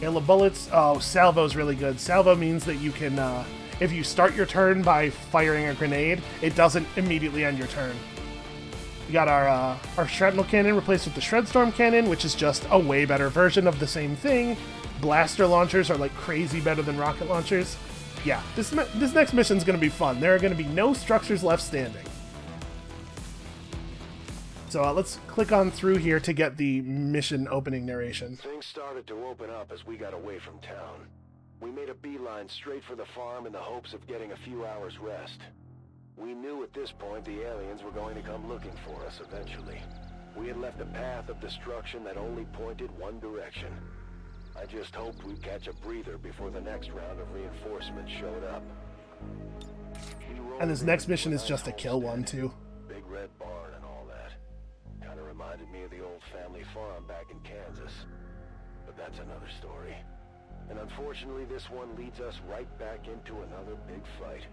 Hail of bullets. Oh, salvo's really good. Salvo means that you can, if you start your turn by firing a grenade, it doesn't immediately end your turn. We got our shrapnel cannon replaced with the Shredstorm cannon, which is just a way better version of the same thing. Blaster launchers are like crazy better than rocket launchers. Yeah, this next mission's going to be fun. There are going to be no structures left standing. So let's click on through here to get the mission opening narration. Things started to open up as we got away from town. We made a beeline straight for the farm in the hopes of getting a few hours rest. We knew at this point the aliens were going to come looking for us eventually. We had left a path of destruction that only pointed one direction. I just hoped we'd catch a breather before the next round of reinforcements showed up. And this next mission is just a kill one, too. Big red barn and all that. Kinda reminded me of the old family farm back in Kansas. But that's another story. And unfortunately, this one leads us right back into another big fight.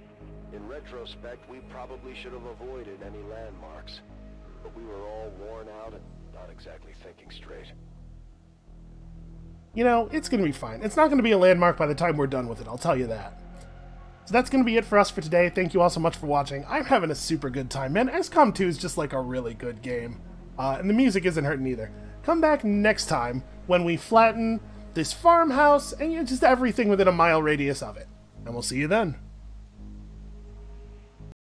In retrospect, we probably should have avoided any landmarks. But we were all worn out and not exactly thinking straight. You know, it's going to be fine. It's not going to be a landmark by the time we're done with it, I'll tell you that. So that's going to be it for us for today. Thank you all so much for watching. I'm having a super good time, man. XCOM 2 is just like a really good game. And the music isn't hurting either. Come back next time when we flatten this farmhouse and just everything within a mile radius of it. And we'll see you then.